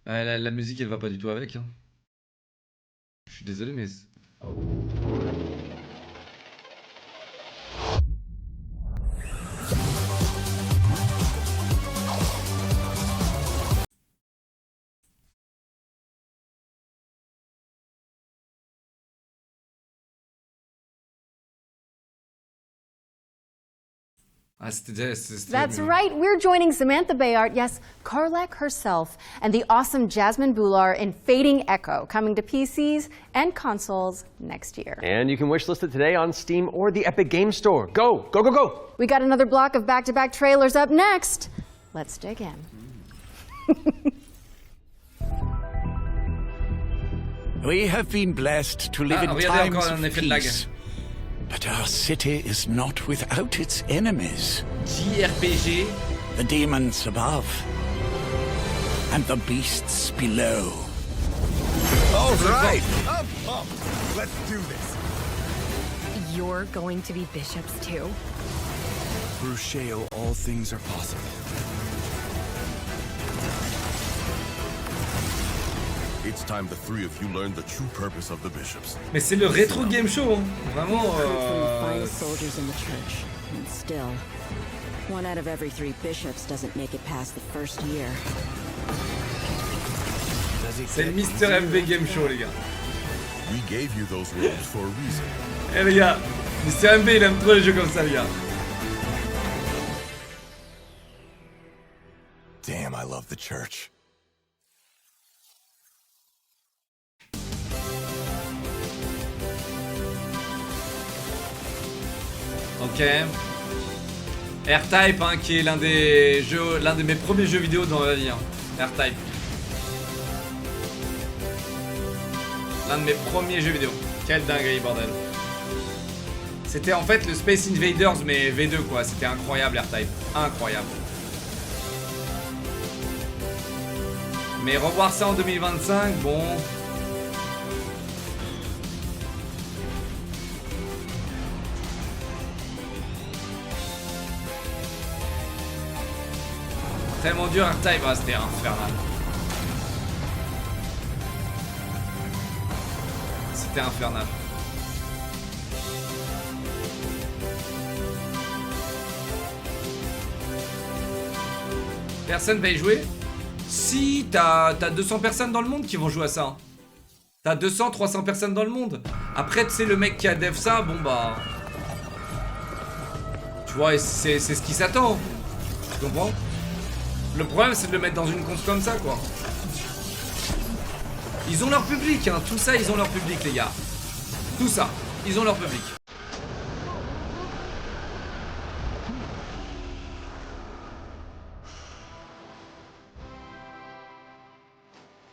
La musique elle va pas du tout avec hein. Je suis désolé mais...
That's right, we're joining Samantha Bayard, yes, Karlach herself, and the awesome Jasmine Bular in Fading Echo, coming to PCs and consoles next year.
And you can wishlist it today on Steam or the Epic Games Store. Go, go, go, go!
We got another block of back-to-back trailers up next. Let's dig in.
We have been blessed to live in times of peace. But our city is not without its enemies.
JRPG.
The demons above. And the beasts below.
All right, up. Let's do this.
You're going to be bishops too?
Through Sheo, all things are possible.
It's time the three of you learn the true purpose of the bishops.
Mais c'est le rétro game show, hein. Vraiment.
Soldiers in the church, and still, 1 out of every 3 bishops doesn't make it past the first year.
C'est le Mr. MV game show, les gars.
We gave you those rules for a reason.
Eh les gars, Mr. MV il aime trop les jeux comme ça, les gars.
Damn, I love the church.
Ok. R-Type, hein, qui est l'un de mes premiers jeux vidéo dans ma vie. Hein. R-Type. L'un de mes premiers jeux vidéo. Quelle dinguerie, bordel. C'était en fait le Space Invaders, mais V2, quoi. C'était incroyable, R-Type. Incroyable. Mais revoir ça en 2025, bon... Tellement dur, R-Type, ah, c'était infernal. C'était infernal. Personne va y jouer? Si, t'as 200 personnes dans le monde qui vont jouer à ça. T'as 200, 300 personnes dans le monde. Après, tu sais, le mec qui a dev ça, bon bah... Tu vois, c'est ce qui s'attend. Tu comprends? Le problème, c'est de le mettre dans une conf comme ça, quoi. Ils ont leur public, hein. Tout ça, ils ont leur public, les gars. Tout ça, ils ont leur public.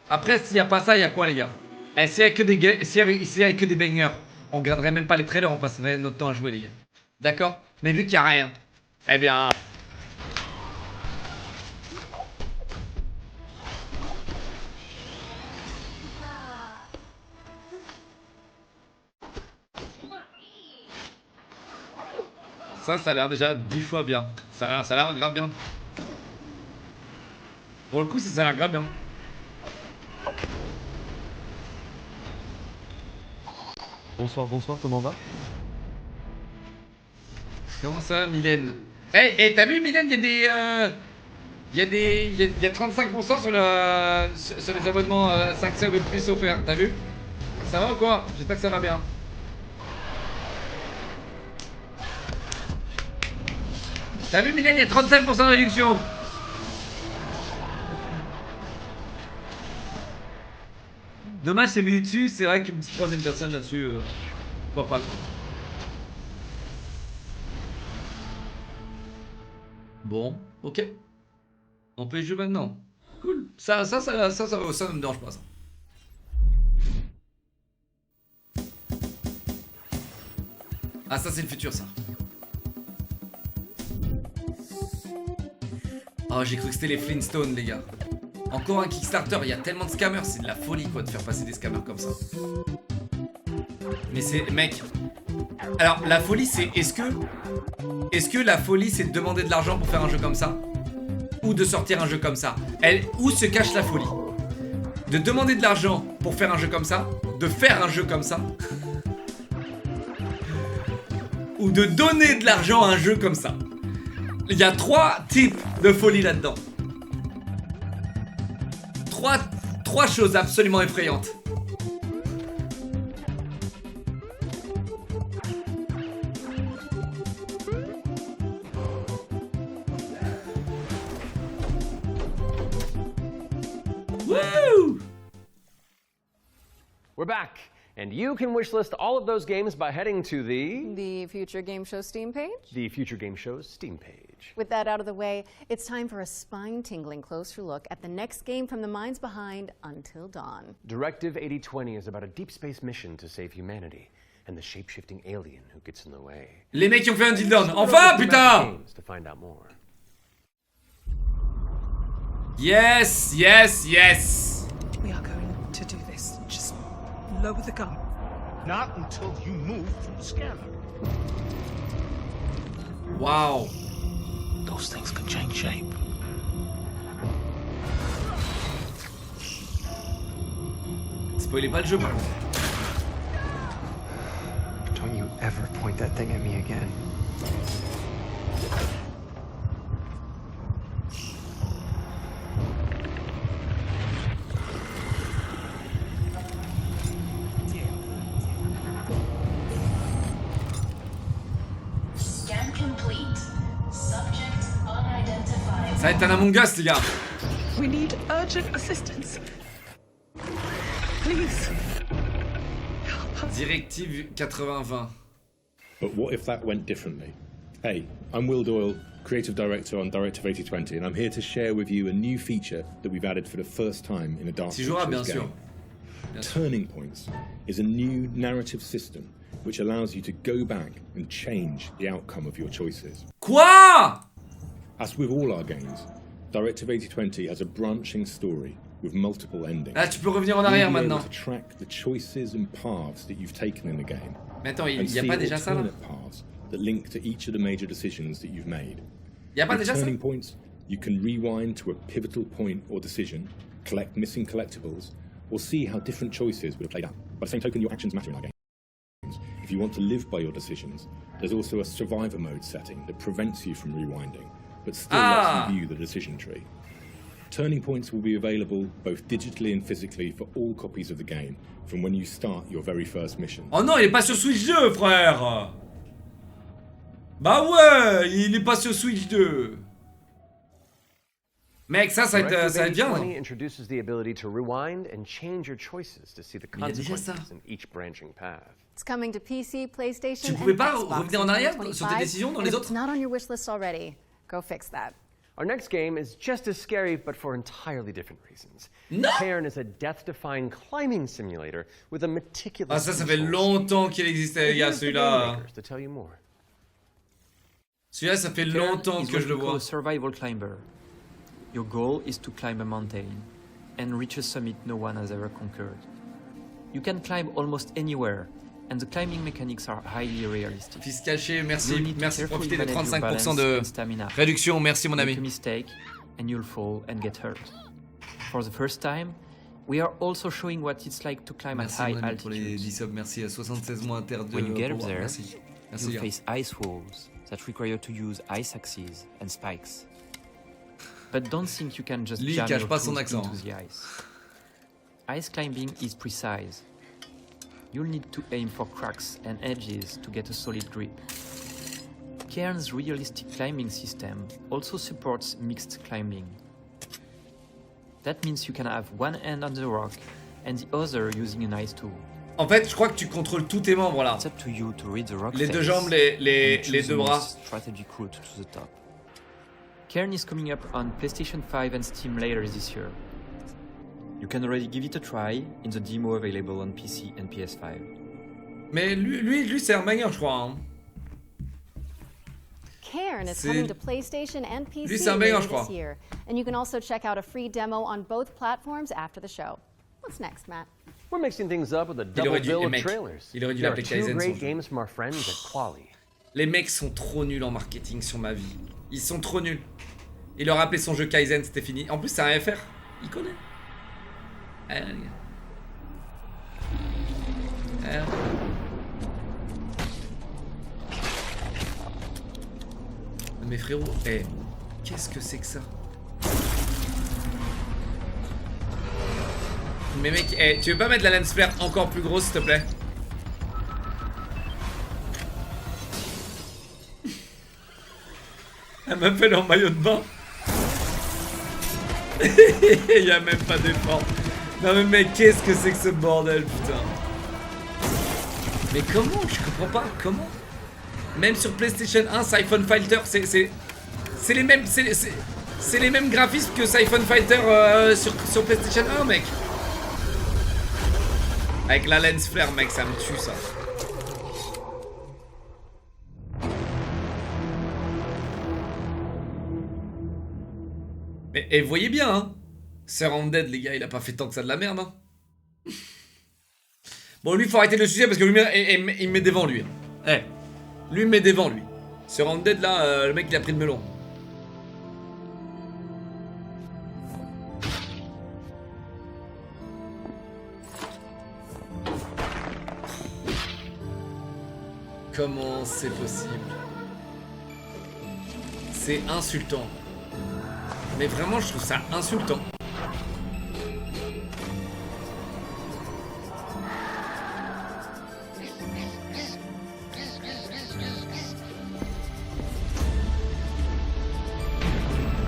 Après, s'il n'y a pas ça, il y a quoi, les gars? Eh, s'il n'y a que des bangers, on regarderait même pas les trailers, on passerait notre temps à jouer, les gars. D'accord? Mais vu qu'il n'y a rien, eh bien... Ça a l'air déjà 10 fois bien. Ça a l'air grave bien. Pour le coup, ça a l'air grave bien.
Bonsoir, bonsoir, comment va?
Comment ça, Mylène? Eh, t'as vu, Mylène, il y a 35% sur les abonnements 5 subs et plus offerts, t'as vu? Ça va ou quoi? J'espère que ça va bien. T'as vu, Mylène, il y a 35% de réduction. Dommage, c'est venu dessus, c'est vrai qu'une petite troisième personne là-dessus, pourquoi pas. Bon, ok. On peut y jouer maintenant. Cool. Ça ne me dérange pas, ça. Ah, ça, c'est le futur, ça. Oh, j'ai cru que c'était les Flintstones, les gars. Encore un Kickstarter, il y a tellement de scammers, c'est de la folie, quoi, de faire passer des scammers comme ça. Mais c'est... Mec... Alors, la folie, c'est... Est-ce que la folie, c'est de demander de l'argent pour faire un jeu comme ça? Ou de sortir un jeu comme ça? Où se cache la folie? De demander de l'argent pour faire un jeu comme ça? De faire un jeu comme ça? Ou de donner de l'argent à un jeu comme ça? Il y a 3 types de folie là-dedans. 3 choses absolument effrayantes. Woo!
We're back. And you can wishlist all of those games by heading to
the Future Game Show Steam page?
The Future Game Show's Steam page.
With that out of the way, it's time for a spine-tingling closer look at the next game from the minds behind Until Dawn.
Directive 8020 is about a deep space mission to save humanity and the shape-shifting alien who gets in the way.
Les mecs qui ont fait Until Dawn. Enfin, putain!
To find out more.
Yes, yes, yes.
We are going to do this. Just lower the gun.
Not until you move from the scanner.
Wow.
Those things can change shape.
Spoilez pas le jeu, par contre.
Don't you ever point that thing at me again.
Ça va être un Among Us, les gars.
We need urgent assistance. Please.
Directive 80-20.
But what if that went differently? Hey, I'm Will Doyle,
Creative Director on Directive 8020, and I'm here to share with you a new feature that we've added for the first time in a Dark Pictures game. Turning Points is a new narrative system which allows you to go back and change the outcome of your choices.
Quoi?
As with all our games, Directive 8020 has a branching story with multiple endings.
Ah, tu peux revenir en arrière maintenant.
To track the choices and paths that you've taken in the game.
Mais attends, il y a pas déjà ça là?
Paths that link to each of the major decisions that you've made.
Il y a pas déjà ça?
Turning Points, you can rewind to a pivotal point or decision, collect missing collectibles, or see how different choices would have played out. By the same token, your actions matter in our games. If you want to live by your decisions, there's also a survivor mode setting that prevents you from rewinding, but still lets you view the decision tree. Turning Points will be available both digitally and physically for all copies of the game from when you start your very first mission.
Oh non, il est pas sur Switch 2, frère! Bah ouais, il est pas sur Switch 2. Mec, ça va être bien.
Introduces the ability to rewind and change your choices to see the consequences in each branching path.
It's coming to PC, PlayStation,
tu pouvais pas revenir en arrière sur tes décisions dans les autres?
It's not on your wish list already. Go fix that.
Our next game is just as scary, but for entirely different reasons.
No!
Cairn is a death-defying climbing simulator with a meticulous.
Ah, ça fait longtemps qu'il existait, les gars, celui-là. Celui-là, ça fait longtemps que je le vois.
A survival climber. Your goal is to climb a mountain and reach a summit no one has ever conquered. You can climb almost anywhere, and the climbing mechanics are highly realistic.
Fils caché, merci de profiter des 35% de réduction, merci mon ami.
Make a mistake, and you'll fall and get hurt. For the first time, we are also showing what it's like to climb at high altitudes.
Pour les 10 subs, merci à 76 mois inter de.
When you get up there,
merci.
You'll face ice walls that require to use ice axes and spikes. But don't think you can just jam your tools into the ice. Ice climbing is precise. You'll need to aim for cracks and edges to get a solid grip. Cairn's realistic climbing system also supports mixed climbing. That means you can have one hand on the rock and the other using an ice tool.
En fait, je crois que tu contrôles tous tes membres là.
It's up to you to read the rock
les deux jambes, les deux bras.
Strategic route to the top. Cairn is coming up on PlayStation 5 and Steam later this year. You can already give it a try in the demo available on PC and PS5.
Mais lui c'est un banger, je crois. Hein.
Cairn is coming to PlayStation and PC
banger,
this year, and you can also check out a free demo on both platforms after the show. What's next, Matt?
We're mixing things up with a double bill of trailers. There are two great games from our friends at Quali.
Les mecs sont trop nuls en marketing sur ma vie. Ils sont trop nuls. Il leur a appelé son jeu Kaizen, c'était fini. En plus, c'est un FR. Il connaît. Mais frérot, qu'est-ce que c'est que ça? Mais mec, tu veux pas mettre la lens flare encore plus grosse, s'il te plaît? Elle m'appelle en maillot de bain. Il y a même pas d'effort. Non mais mec, qu'est-ce que c'est que ce bordel, putain? Mais comment? Je comprends pas, comment? Même sur PlayStation 1, Siphon Fighter, c'est les mêmes, c'est les mêmes graphismes que Siphon Fighter sur PlayStation 1, mec. Avec la lens flare, mec, ça me tue, ça. Et vous voyez bien, hein, Surrounded, les gars, il a pas fait tant que ça de la merde, hein. Bon, lui, faut arrêter de le sucer parce que lui, il me met devant, lui. Lui, il me met devant, lui. Surrounded, là, le mec, il a pris le melon. Comment c'est possible? C'est insultant. Mais vraiment, je trouve ça insultant.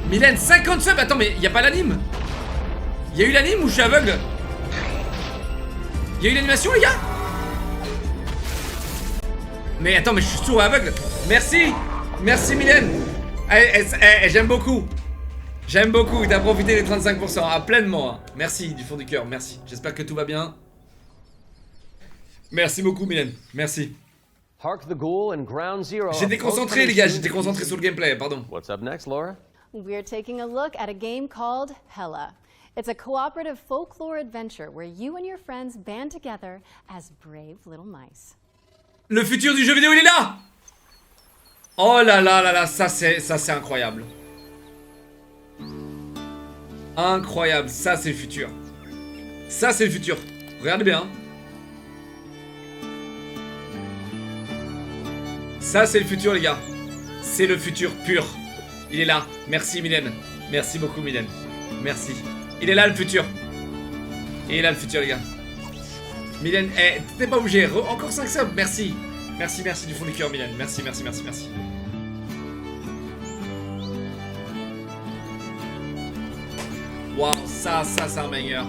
Mylène, 50 subs. Attends, mais il n'y a pas l'anime? Il y a eu l'anime ou je suis aveugle? Il y a eu l'animation, les gars? Mais attends, mais je suis sourd et aveugle. Merci. Merci Mylène. J'aime beaucoup. J'aime beaucoup, t'as profité des 35% pleinement. Hein. Merci du fond du cœur, merci. J'espère que tout va bien. Merci beaucoup Mylène, merci. J'étais concentré les gars, j'étais concentré sur le gameplay, pardon.
What's up next, Laura?
We're taking a look at a game called Hella. It's a cooperative folklore adventure where you and your friends band together as brave little mice.
Le futur du jeu vidéo, il est là! Oh là là là là, ça c'est incroyable. Incroyable, ça c'est le futur. Ça c'est le futur. Regardez bien. Ça c'est le futur les gars. C'est le futur pur. Il est là. Merci Mylène. Merci beaucoup Mylène. Merci. Il est là le futur. Il est là le futur les gars. Mylène, t'es pas obligé. Encore 5 subs. Merci. Merci, merci du fond du cœur Mylène. Merci, merci, merci, merci. Waouh, ça c'est un banger.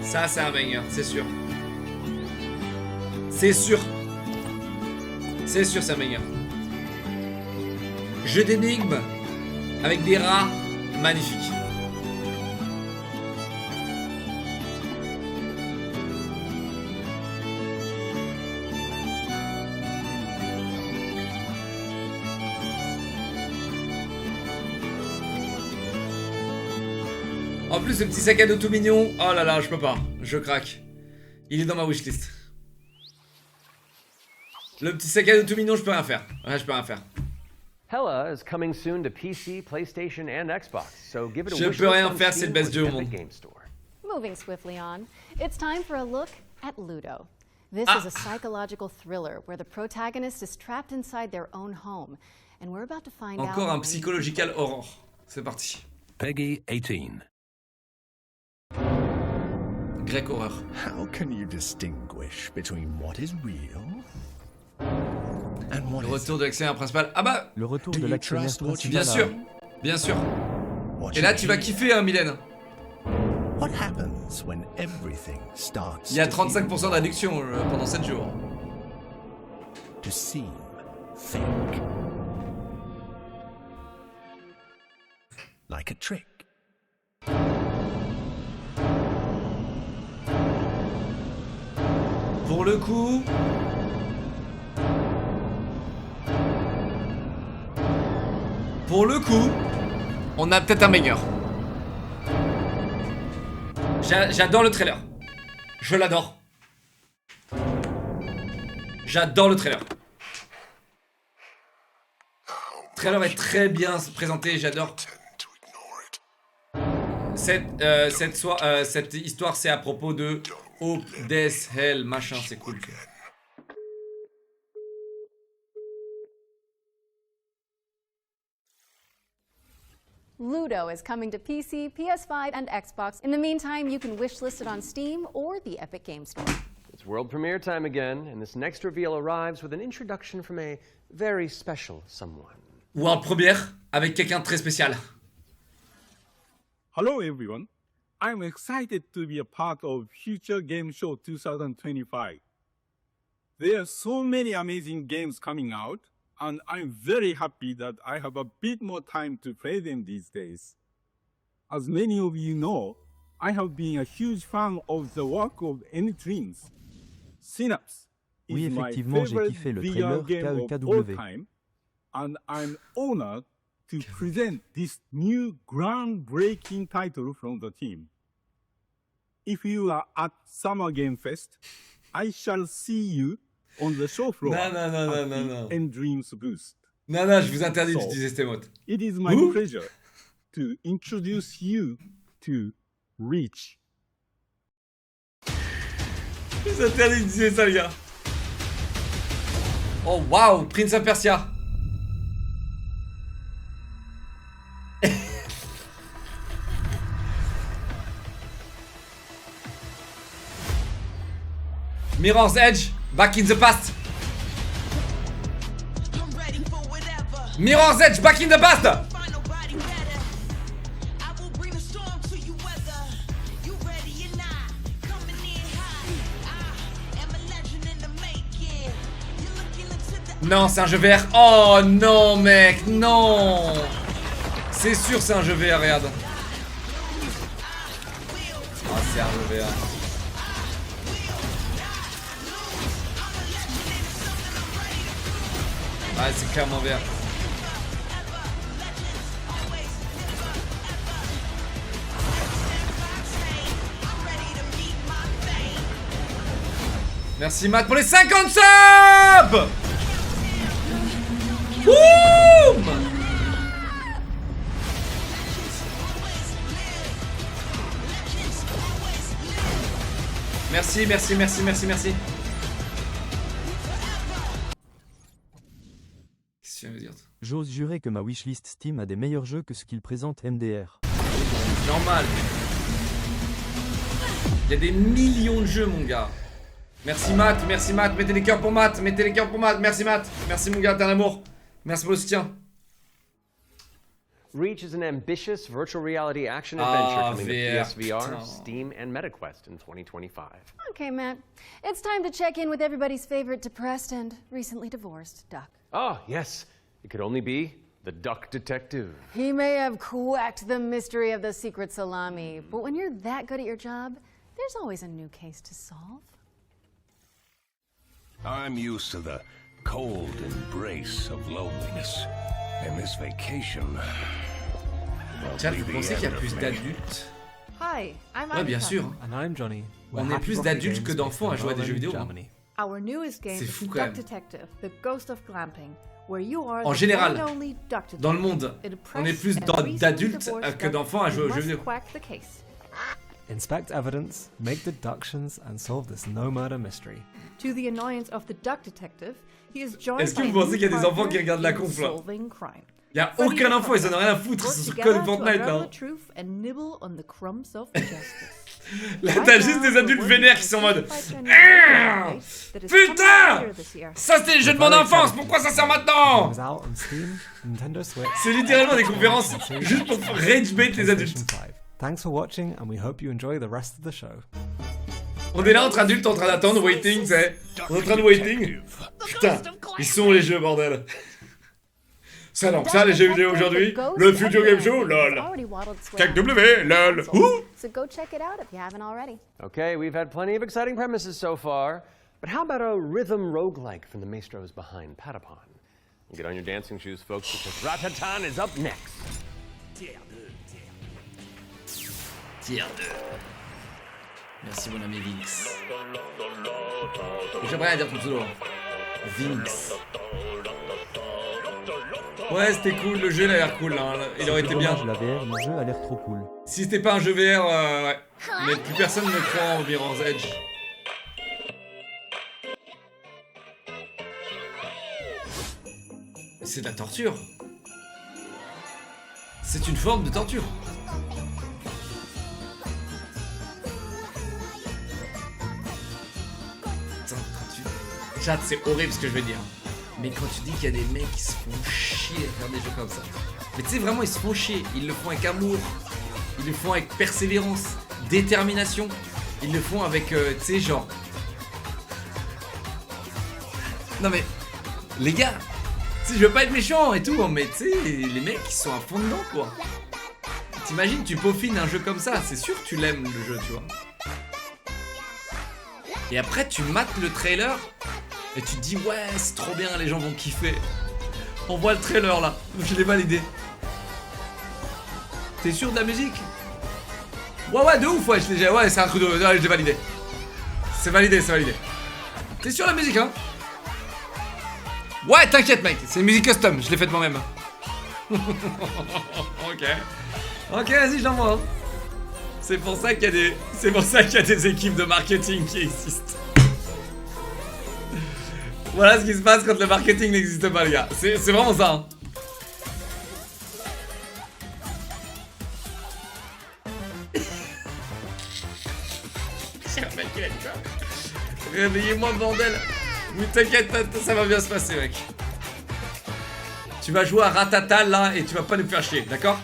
Ça c'est un banger, c'est sûr. C'est sûr. C'est sûr, c'est un banger. Jeu d'énigmes avec des rats magnifiques. En plus, ce petit sac à dos tout mignon, oh là là, je peux pas, je craque. Il est dans ma wishlist. Le petit sac à dos tout mignon, je peux rien faire. Ouais, je peux rien faire.
Hella is coming soon to PC, PlayStation, and Xbox. So give it a
je peux rien faire, c'est le best jeu au monde.
Moving swiftly on, it's time for a look at Ludo. This is a psychological thriller where the protagonist is trapped inside their own home, and we're about to find out.
Encore un psychological horror. C'est parti.
Peggy 18.
Grec horreur.
How can you distinguish between what is real and what
le retour de l'actionnaire principal. Ah bah
le retour de l'actionnaire principal.
Bien sûr. Bien sûr. Et là tu vas kiffer hein Mylène.
What happens when everything starts
il y a 35% de réduction pendant 7 jours.
To seem fake. Like a trick.
Pour le coup, on a peut-être un banger. J'adore le trailer. Je l'adore. J'adore le trailer. Le trailer est très bien présenté, j'adore. Cette histoire, c'est à propos de Hope, Death, Hell, machin, c'est cool.
Ludo is coming to PC, PS5, and Xbox. In the meantime, you can wishlist it on Steam or the Epic Game Store.
It's world premiere time again, and this next reveal arrives with an introduction from a very special someone.
World premiere avec quelqu'un de très spécial.
Hello everyone. I'm excited to be a part of Future Game Show 2025. There are so many amazing games coming out, and I'm very happy that I have a bit more time to play them these days. As many of you know, I have been a huge fan of the work of N-Dreams. Synapse is my favorite VR game of all time, and I'm honored to present this new groundbreaking title from the team. If you are at Summer Game Fest, I shall see you on the show floor at the N-Dreams booth.
Non, non, je vous interdis d'utiliser ces mots.
It is my pleasure to introduce you to Reach.
Je vous interdis d'utiliser ça, les gars. Oh, waouh, Prince of Persia. Mirror's Edge, Back in the Past. Mirror's Edge, Back in the Past. Non, c'est un jeu VR. Oh non, mec, non. C'est sûr, c'est un jeu VR, regarde. Ah, c'est un jeu VR. Ah, c'est clairement VR. Merci Matt pour les 50 subs. Boum. Merci, merci, merci, merci, merci. Qu'est-ce que tu viens de dire?
J'ose jurer que ma wishlist Steam a des meilleurs jeux que ce qu'il présente MDR.
Normal. Il y a des millions de jeux, mon gars. Merci Matt, mettez les cœurs pour Matt, mettez les cœurs pour Matt, merci Matt. Merci mon gars, t'es un amour. Merci pour le soutien.
Reach is an ambitious virtual reality action adventure coming to PSVR, Steam, and MetaQuest in 2025.
Okay, Matt. It's time to check in with everybody's favorite depressed and recently divorced duck.
Oh, yes. It could only be the Duck Detective.
He may have cracked the mystery of the secret salami, but when you're that good at your job, there's always a new case to solve.
I'm used to the cold embrace of loneliness. And this vacation.
Tiens, vous pensez qu'il y a plus d'adultes?
Hi, I'm
Ouais, bien sûr.
And I'm Johnny.
On est plus d'adultes que d'enfants à jouer à des jeux vidéo.
Our newest game
C'est fou
is
quand
Duck
même.
Detective, the Ghost of Glamping, where you are
En
the
général,
one and only duck detective.
dans le monde, on est plus d'adultes que d'enfants à jouer aux jeux vidéo.
Inspect evidence, make deductions, and solve this no-murder mystery.
To the annoyance of the duck detective, he is joined
Est-ce que
by
vous
a
pensez qu'il y a
new
des enfants qui
partner
regardent la
in
conf là?
solving crime.
Y'a
Freddy
aucun
the
enfant, ils en ont rien à
Frog
foutre,
work
c'est sur
together
code
to
Fortnite
unravel
là.
the truth and nibble on the crumbs of justice.
Là t'as juste des adultes vénères qui sont en mode ah, putain, ça c'était les jeux de mon enfance, pourquoi ça sort maintenant? C'est littéralement des conférences juste pour rage bait les adultes.
Thanks for watching and we hope you enjoy the rest of the show.
On est là entre adultes en train d'attendre, waiting, c'est. On est en train de waiting. Putain, ils sont les jeux, bordel. Ça donc, ça les jeux vidéo aujourd'hui. Le Future Game Show, lol. CAC W, lol.
So go check it out if you haven't already.
Okay, we've had plenty of exciting premises so far, but how about a rhythm roguelike from the maestros behind Patapon? Get on your dancing shoes, folks, because Ratatan is up next.
Tier 2. Merci mon ami Vinx. J'aimerais dire ton pseudo. Vinx. Ouais, c'était cool, le jeu il a l'air cool, hein. Il aurait été bien.
La VR, le jeu a l'air trop cool.
Si c'était pas un jeu VR, ouais. Mais plus personne ne croit en Mirror's Edge. C'est de la torture. C'est une forme de torture. Chat, c'est horrible ce que je veux dire. Mais quand tu dis qu'il y a des mecs qui se font chier à faire des jeux comme ça. Mais tu sais, vraiment, ils se font chier. Ils le font avec amour. Ils le font avec persévérance, détermination. Ils le font avec, tu sais, genre... Non mais, les gars, tu sais, je veux pas être méchant et tout, mais tu sais, les mecs, ils sont à fond dedans, quoi. T'imagines, tu peaufines un jeu comme ça, c'est sûr que tu l'aimes, le jeu, tu vois. Et après, tu mates le trailer... Et tu te dis ouais c'est trop bien, les gens vont kiffer. On voit le trailer là, je l'ai validé. T'es sûr de la musique? Ouais de ouf, ouais c'est un truc de... Ouais, je l'ai validé. C'est validé, c'est validé. T'es sûr de la musique hein? Ouais t'inquiète mec, c'est une musique custom, je l'ai faite moi-même. Ok. Ok vas-y je l'envoie. C'est pour ça qu'il y a des... C'est pour ça qu'il y a des équipes de marketing qui existent. Voilà ce qui se passe quand le marketing n'existe pas, les gars. C'est vraiment ça. Hein. J'ai un mec qui a dit ça. Réveillez-moi, bordel. Mais t'inquiète, ça va bien se passer, mec. Tu vas jouer à Ratata là et tu vas pas nous faire chier, d'accord?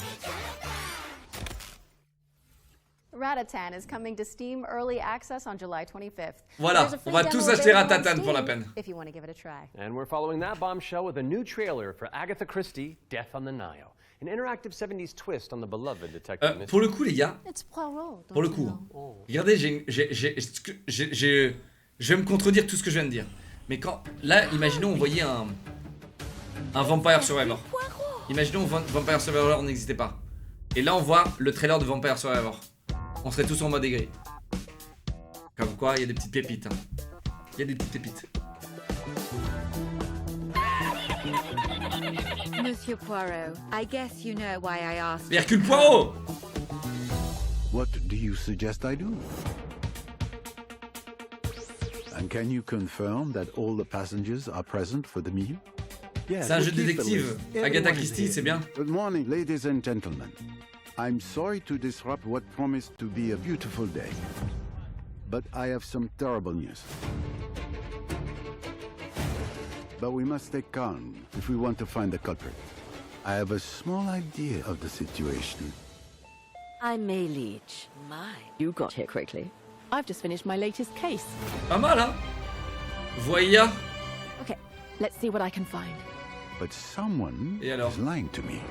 Ratatan is coming to Steam Early Access on July 25th.
Voilà, on va tous acheter Ratatan pour la peine.
If you want to give it a try.
And we're following that bombshell with a new trailer for Agatha Christie, Death on the Nile. An interactive 70s twist on the beloved detective mystery.
Pour le coup, les gars,
It's Poirot,
pour le coup, regardez, je vais me contredire tout ce que je viens de dire. Mais quand, là, imaginons on voyait un Vampire Survivor. Imaginons Vampire Survivor n'existait pas. Et là, on voit le trailer de Vampire Survivor. On serait tous en mode aigri. Comme quoi, il y a des petites pépites. Hein. Il y a des petites pépites.
Monsieur Poirot, I guess you know why I asked.
Hercule Poirot!
What do you suggest I do? And can you confirm that all the passengers are present for the meal?
C'est un jeu de détective. Agatha Christie, c'est bien.
Good morning, ladies and gentlemen. I'm sorry to disrupt what promised to be a beautiful day, but I have some terrible news. But we must stay calm if we want to find the culprit. I have a small idea of the situation.
I'm May Leach. My, you got here quickly. I've just finished my latest case.
Pas mal, hein? Voya.
Okay, let's see what I can find.
But someone is lying to me.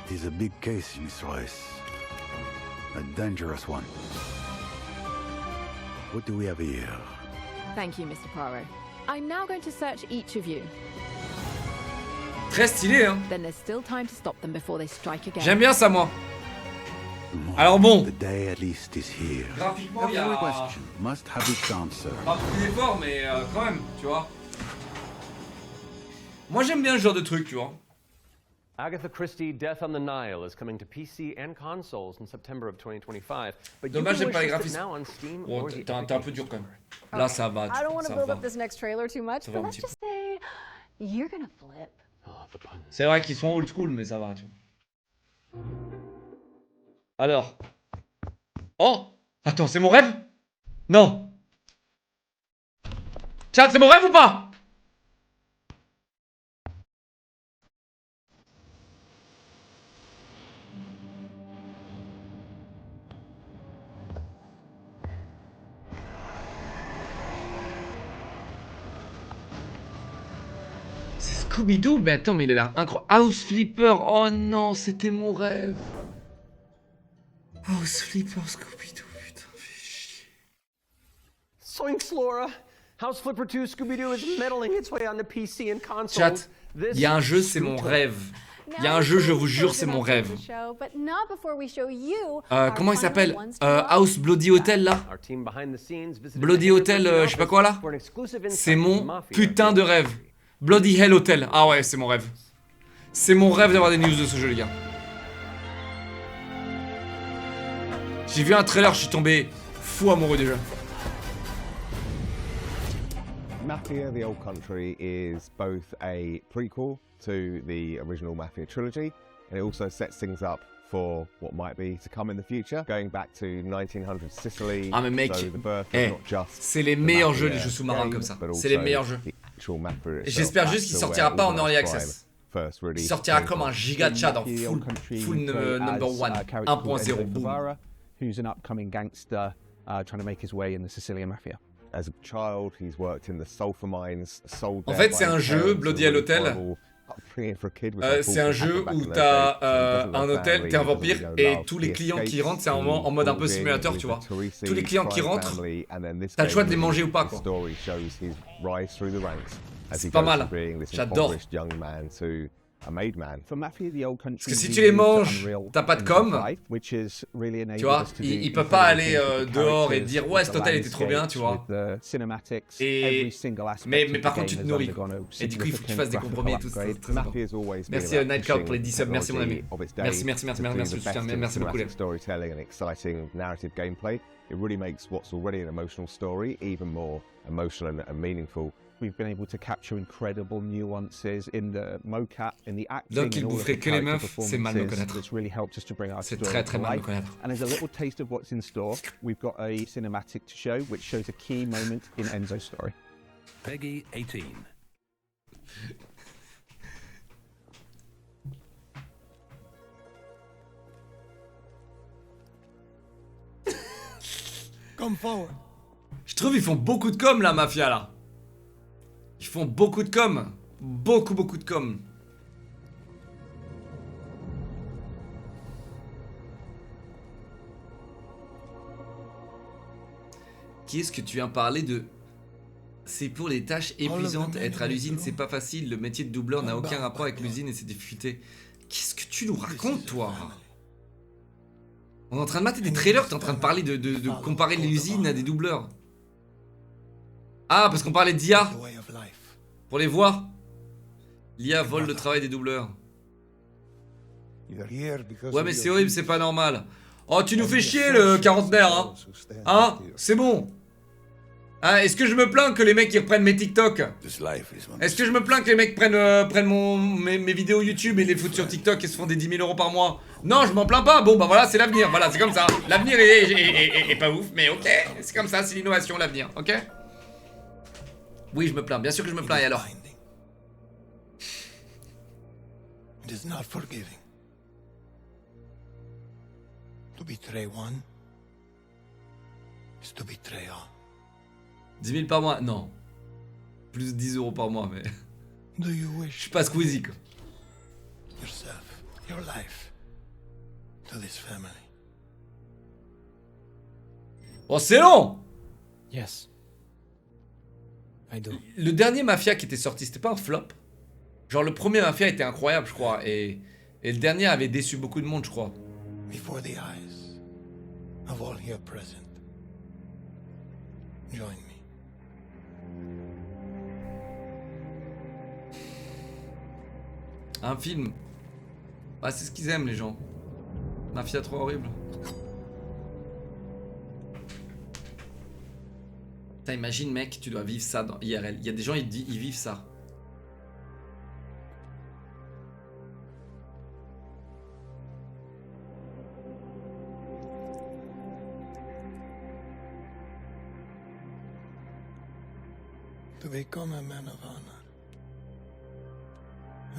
It is a big case, Miss Royce. A dangerous one. What do we have here?
Thank you, Mr. Poirot. I'm now going to search each of you.
Très stylé, hein?
Then there's still time to stop them before they strike again.
J'aime bien ça, moi. Alors bon.
The day at least is here.
Graphiquement, il y a...
Every question must have its answer.
Pas beaucoup d'efforts, mais quand même, tu vois. Moi, j'aime bien ce genre de truc, tu vois.
Agatha Christie, Death on the Nile is coming to PC and consoles in September of 2025. But
dommage, j'aime pas les graphismes.
now on Steam
Oh, t'es un peu dur quand même. Là, ça va.
I don't want to build up this next trailer too much, but let's just say you're gonna flip.
C'est vrai qu'ils sont old school, mais ça va, tu vois. Alors. Oh! Attends, c'est mon rêve? Non! Chat, c'est mon rêve ou pas? C'est Scooby-Doo? Mais attends, mais il a l'air incroyable. House Flipper! Oh non, c'était mon rêve! House Flipper, Scooby-Doo, putain, fais chier.
Soinks, Laura! House Flipper 2 Scooby-Doo is meddling its way on the PC and consoles.
Chat, il y a un jeu, c'est mon rêve. Il y a un jeu, je vous jure, c'est mon rêve. Comment il s'appelle? House Bloody Hotel, là? Bloody Hotel, je sais pas quoi, là? C'est mon putain de rêve. Bloody Hell Hotel. Ah ouais, c'est mon rêve. C'est mon rêve d'avoir des news de ce jeu, les gars. J'ai vu un trailer, je suis tombé fou amoureux du jeu.
Mafia: The Old Country is both a prequel to the original Mafia trilogy, and it also sets things up for what might be to come in the future, going back to 1900 Sicily.
Ah mais mec, c'est les meilleurs jeux des jeux sous-marins comme ça. C'est les meilleurs jeux. J'espère juste qu'il sortira pas en Early Access. Il sortira comme un giga de chat en full number one, 1.0, boom.
Who's an upcoming gangster trying to make his way in the Sicilian Mafia.
As a child, he's worked in the sulfur mines, sold.
En fait, c'est un jeu, Bloody Hell Hotel. C'est un jeu où t'as un hôtel, t'es un vampire, et tous les clients qui rentrent, c'est en mode un peu simulateur, tu vois. Tous les clients qui rentrent, t'as le choix de les manger ou pas, quoi. C'est pas mal, j'adore. Parce que si tu les manges, t'as pas de com, tu vois, ils peuvent pas aller dehors et dire ouais cet hôtel était trop bien, tu vois. Et... mais par contre tu te nourris. Et du coup il faut que tu fasses des compromis et tout ça. Merci Nightcloud pour les 10 subs, merci mon ami. Merci le soutien, merci beaucoup les.
It really makes what's already an emotional story even more emotional and meaningful.
We've been able to capture incredible nuances in the mocap, in the acting,
donc il boufferait que les meufs, c'est mal me connaître. C'est très mal me connaître.
And as a little taste of what's in store, we've got a cinematic to show which shows a key moment in Enzo's story.
Peggy 18.
Je trouve ils font beaucoup de com, la mafia, là. Ils font beaucoup de com. Beaucoup de com. Qui est-ce que tu viens parler de... C'est pour les tâches épuisantes. Être à l'usine, c'est pas facile. Le métier de doubleur n'a aucun rapport avec l'usine et ses difficultés. Qu'est-ce que tu nous racontes, toi? On est en train de mater des trailers, t'es en train de parler de comparer l'usine à des doubleurs. Ah, parce qu'on parlait d'IA. Pour les voix. L'IA vole le travail des doubleurs. Ouais, mais c'est horrible, c'est pas normal. Oh, tu nous fais chier, le quarantenaire, hein. Hein? C'est bon. Hein, est-ce que je me plains que les mecs ils reprennent mes TikTok? Est-ce que je me plains que les mecs prennent mes vidéos YouTube et les foutent sur TikTok et se font des 10 000 € par mois? Non, je m'en plains pas. Bon, bah voilà, c'est l'avenir. Voilà, c'est comme ça. L'avenir est pas ouf, mais ok. C'est comme ça, c'est l'innovation, l'avenir, ok? Oui, je me plains. Bien sûr que je me plains, et alors?
It is not forgiving. To betray one is to betray all.
10 000 par mois? Non. Plus 10 € par mois, mais...
Do you wish
je suis pas Squeezie, quoi.
yourself, your life, to this family?
Oh, c'est long!
Yes. I do.
Le dernier Mafia qui était sorti, c'était pas un flop? Genre, le premier Mafia était incroyable, je crois, et le dernier avait déçu beaucoup de monde, je crois.
Before the eyes of all here present, join me.
Un film. Bah, c'est ce qu'ils aiment, les gens. Mafia trop horrible. Putain, imagine, mec, tu dois vivre ça dans IRL. Il y a des gens, ils vivent ça.
To become a man of honor,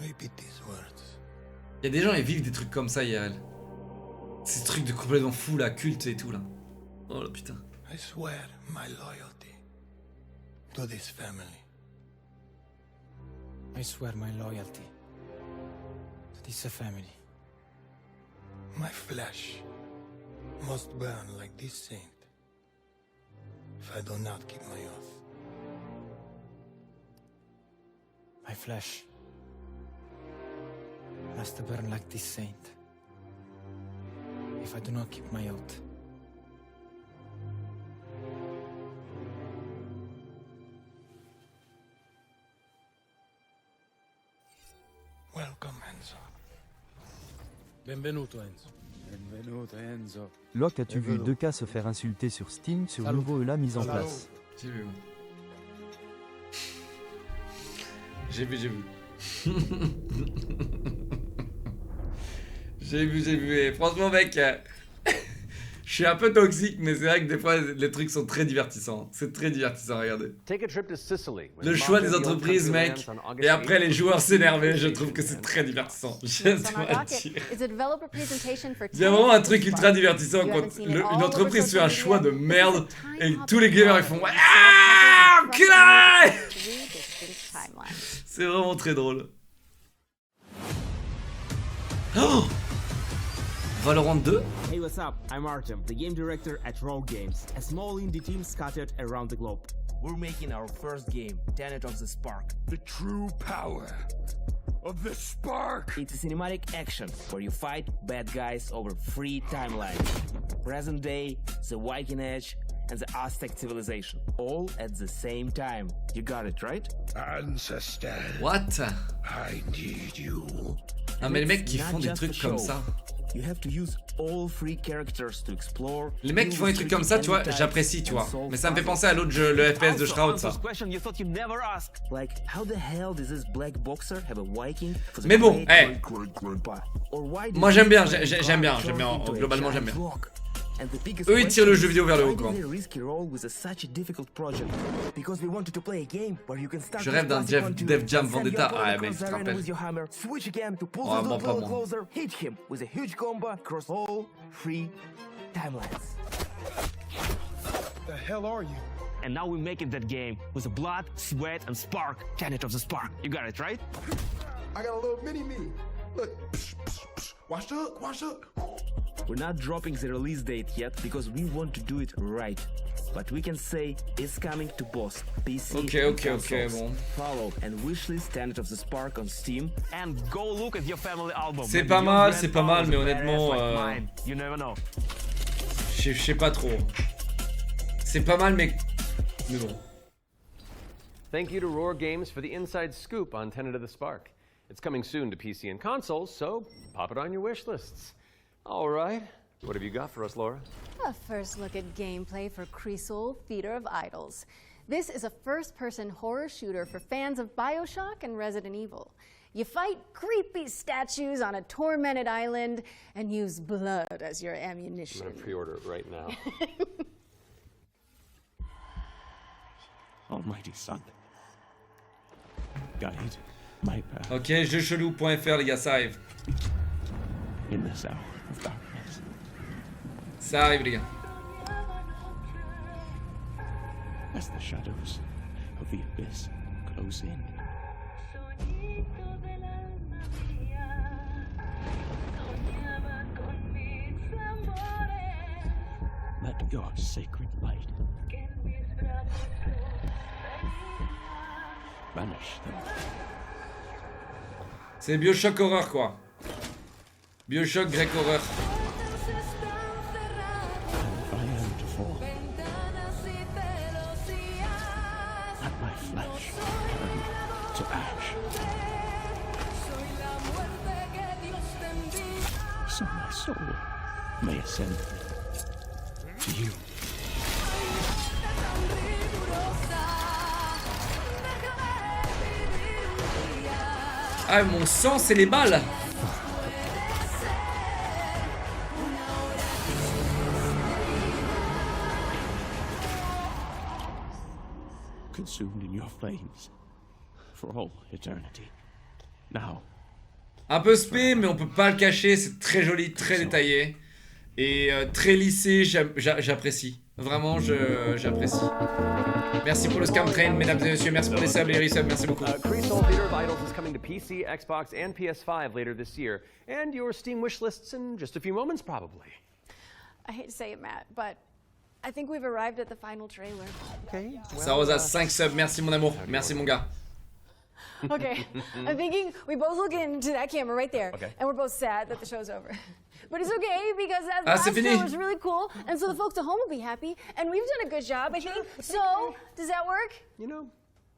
repeat these words.
Il y a des gens, ils vivent des trucs comme ça, IRL. Ces trucs de complètement fou, là, culte et tout, là. Oh là, putain.
I swear my loyalty to this family.
I swear my loyalty to this family.
My flesh must burn like this saint if I do not keep my oath.
My flesh must burn like this saint if I do not keep my oath.
Welcome, Enzo.
Benvenuto, Enzo. Benvenuto, Enzo.
Locke, as-tu vu 2K se faire insulter sur Steam sur le nouveau ELA mis en place?
J'ai vu. J'ai vu. J'ai vu. Et franchement, mec, je suis un peu toxique, mais c'est vrai que des fois, les trucs sont très divertissants. C'est très divertissant, regardez. Le choix des entreprises, mec, et après les joueurs s'énerver, je trouve que c'est très divertissant. Il y a vraiment un truc ultra divertissant quand une entreprise fait un choix de merde et tous les gamers ils font ah, enculé! C'est vraiment très drôle. Oh! Valorant 2?
Hey, what's up? I'm Artem, the game director at Rogue Games, a small indie team scattered around the globe. We're making our first game, Tenet of the Spark.
The true power of the Spark!
It's a cinematic action where you fight bad guys over 3 timelines. Present day, the Viking Age, and the Aztec civilization, all at the same time. You got it, right?
Ancestor.
What?
I need you.
Ah mais les mecs qui font des trucs comme ça.
You have to use all 3 characters to explore.
Les mecs qui font des trucs comme ça, tu vois, j'apprécie, tu vois. Mais ça me fait penser à l'autre jeu, le FPS de Shroud, ça. Mais bon, hey. Moi j'aime bien, globalement j'aime bien. Eux ils tirent le jeu vidéo vers le haut, quoi. Je rêve d'un Def Jam Vendetta. Ah mais tu te rappelles. Oh bon, pas bon.
The hell are you?
And now we're making that game with the blood, sweat, and spark. Tenet of the Spark. You got it, right?
I got a little mini-me. Look, wash up, wash up.
We're not dropping the release date yet because we want to do it right. But we can say it's coming to both PC and consoles.
Bon.
Follow and wishlist Tenet of the Spark on Steam and go look at your family album.
C'est pas mal, mais honnêtement,
You never know.
Je sais pas trop. C'est pas mal, mais bon.
Thank you to Roar Games for the inside scoop on Tenet of the Spark. It's coming soon to PC and consoles, so pop it on your wish lists. All right. What have you got for us, Laura?
A first look at gameplay for Creasol, Feeder of Idols. This is a first-person horror shooter for fans of BioShock and Resident Evil. You fight creepy statues on a tormented island and use blood as your ammunition.
I'm gonna pre-order it right now.
Almighty Son, guide my path.
Ok, jeuxchelou.fr les gars, ça arrive.
In this hour of darkness.
Ça arrive les gars.
As the shadows of the abyss close in. Let your sacred light banish them.
C'est BioShock Horror quoi. BioShock Grec Horror.
I am to fall. Let my flesh turn to ash. So my soul may ascend to you.
Ah, mon sang, c'est les balles.
Consumed in your flames for all eternity. Now.
Un peu spé, mais on peut pas le cacher. C'est très joli, très détaillé et très lissé. J'apprécie. Vraiment, j'apprécie. Merci pour le Scam Train, mesdames et messieurs. Merci pour les subs et les resubs. Merci beaucoup.
Creasol Feeder of Idols is coming to PC, Xbox, and PS5 later this year, and your Steam wish lists in just a few moments, probably.
I hate to say it, Matt, but I think we've arrived at the final trailer.
Okay.
Sarosa, 5 subs. Merci mon amour. Merci mon gars.
Okay, I'm thinking we both look into that camera right there, and we're both sad that the show's over. But it's okay because that last show was really cool, and so the folks at home will be happy, and we've done a good job, I think. So, does that work?
You know,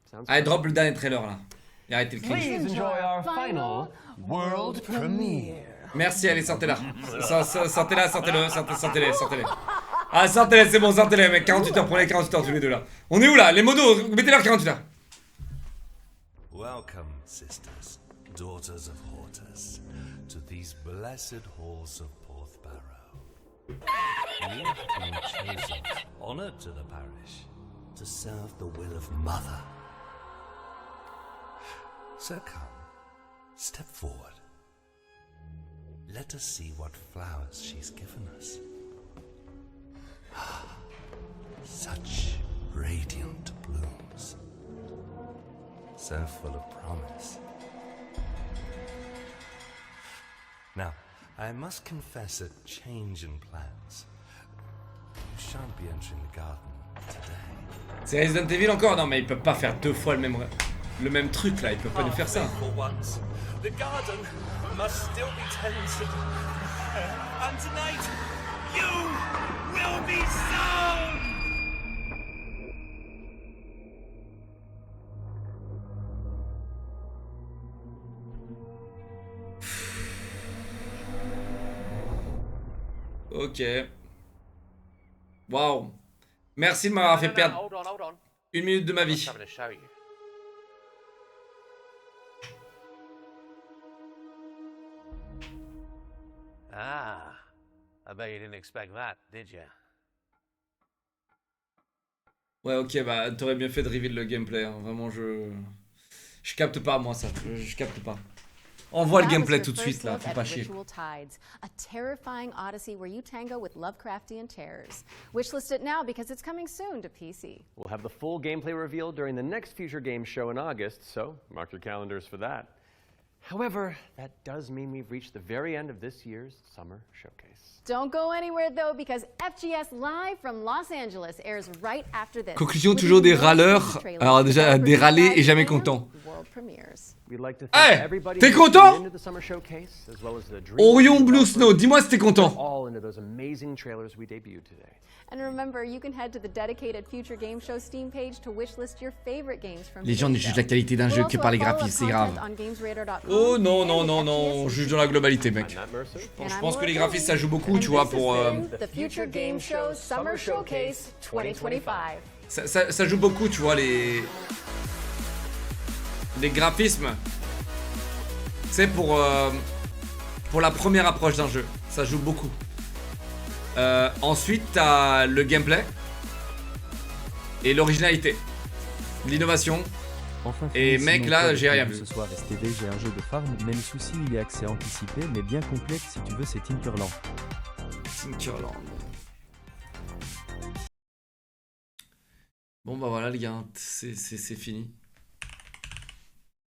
sounds
Allez, drop le dernier trailer là. Et arrêtez le cringe.
Please enjoy our final world premiere.
Merci, allez, sortez-la. Sortez-la, sortez-les. Ah, sortez-les, c'est bon, sortez-les, mec. 48 heures, prenez 48 heures tous les deux là. On est où là? Les modos, mettez-leur 48 heures.
Welcome, sisters, daughters of Hortus, to these blessed halls of Porthbarrow. You have been chosen, honored to the parish, to serve the will of Mother. So come, step forward. Let us see what flowers she's given us. Such radiant blooms. So full of promise. Now, I must confess a change in plans. You shan't be entering the garden today.
C'est Resident Evil encore? Non mais ils peuvent pas faire deux fois le même truc là, ils peuvent pas nous faire ça.
The garden must still be tended. And tonight, you will be sown!
Ok. Waouh. Merci de m'avoir fait perdre
Hold on.
1 minute de ma vie.
Ah, I bet you didn't expect that, did you?
Ouais, ok, bah t'aurais bien fait de reveal le gameplay. Hein. Vraiment, je capte pas moi ça. Je capte pas. On voit le
That was
gameplay
your
tout de suite
first
là,
look
faut
at
pas chier.
Ritual Tides, a terrifying odyssey where you tango with Lovecraftian terrors. Wishlist it now because it's coming soon to PC.
We'll have the full gameplay revealed during the next Future Games show in August, so mark your calendars for that. However, that does mean we've reached the very end of this year's Summer Showcase.
Don't go anywhere though because FGS Live from Los Angeles airs right after this.
Conclusion, toujours des râleurs. Alors déjà, des râlés et jamais contents. Hey, t'es content? Orion Blue Snow, dis-moi si t'es content.
And remember, you can head to the dedicated Future Game Show Steam page to wishlist your favorite games from
Les gens ne jugent la qualité d'un jeu que par les graphismes, c'est grave. Oh non, non, non, non, on juge dans la globalité, mec. Je pense que les graphismes, ça joue beaucoup, tu vois, pour...
The Future Game Show Summer Showcase 2025.
Ça joue beaucoup, tu vois, les graphismes. C'est pour la première approche d'un jeu. Ça joue beaucoup. Ensuite, t'as le gameplay et l'originalité, l'innovation.
Enfin,
et mec, là, j'ai rien vu.
Ce soir, STV, j'ai un jeu de farm, mais le souci, il est accès anticipé, mais bien complexe si tu veux, c'est Tinkerland.
Tinkerland. Bon bah voilà les gars, c'est fini.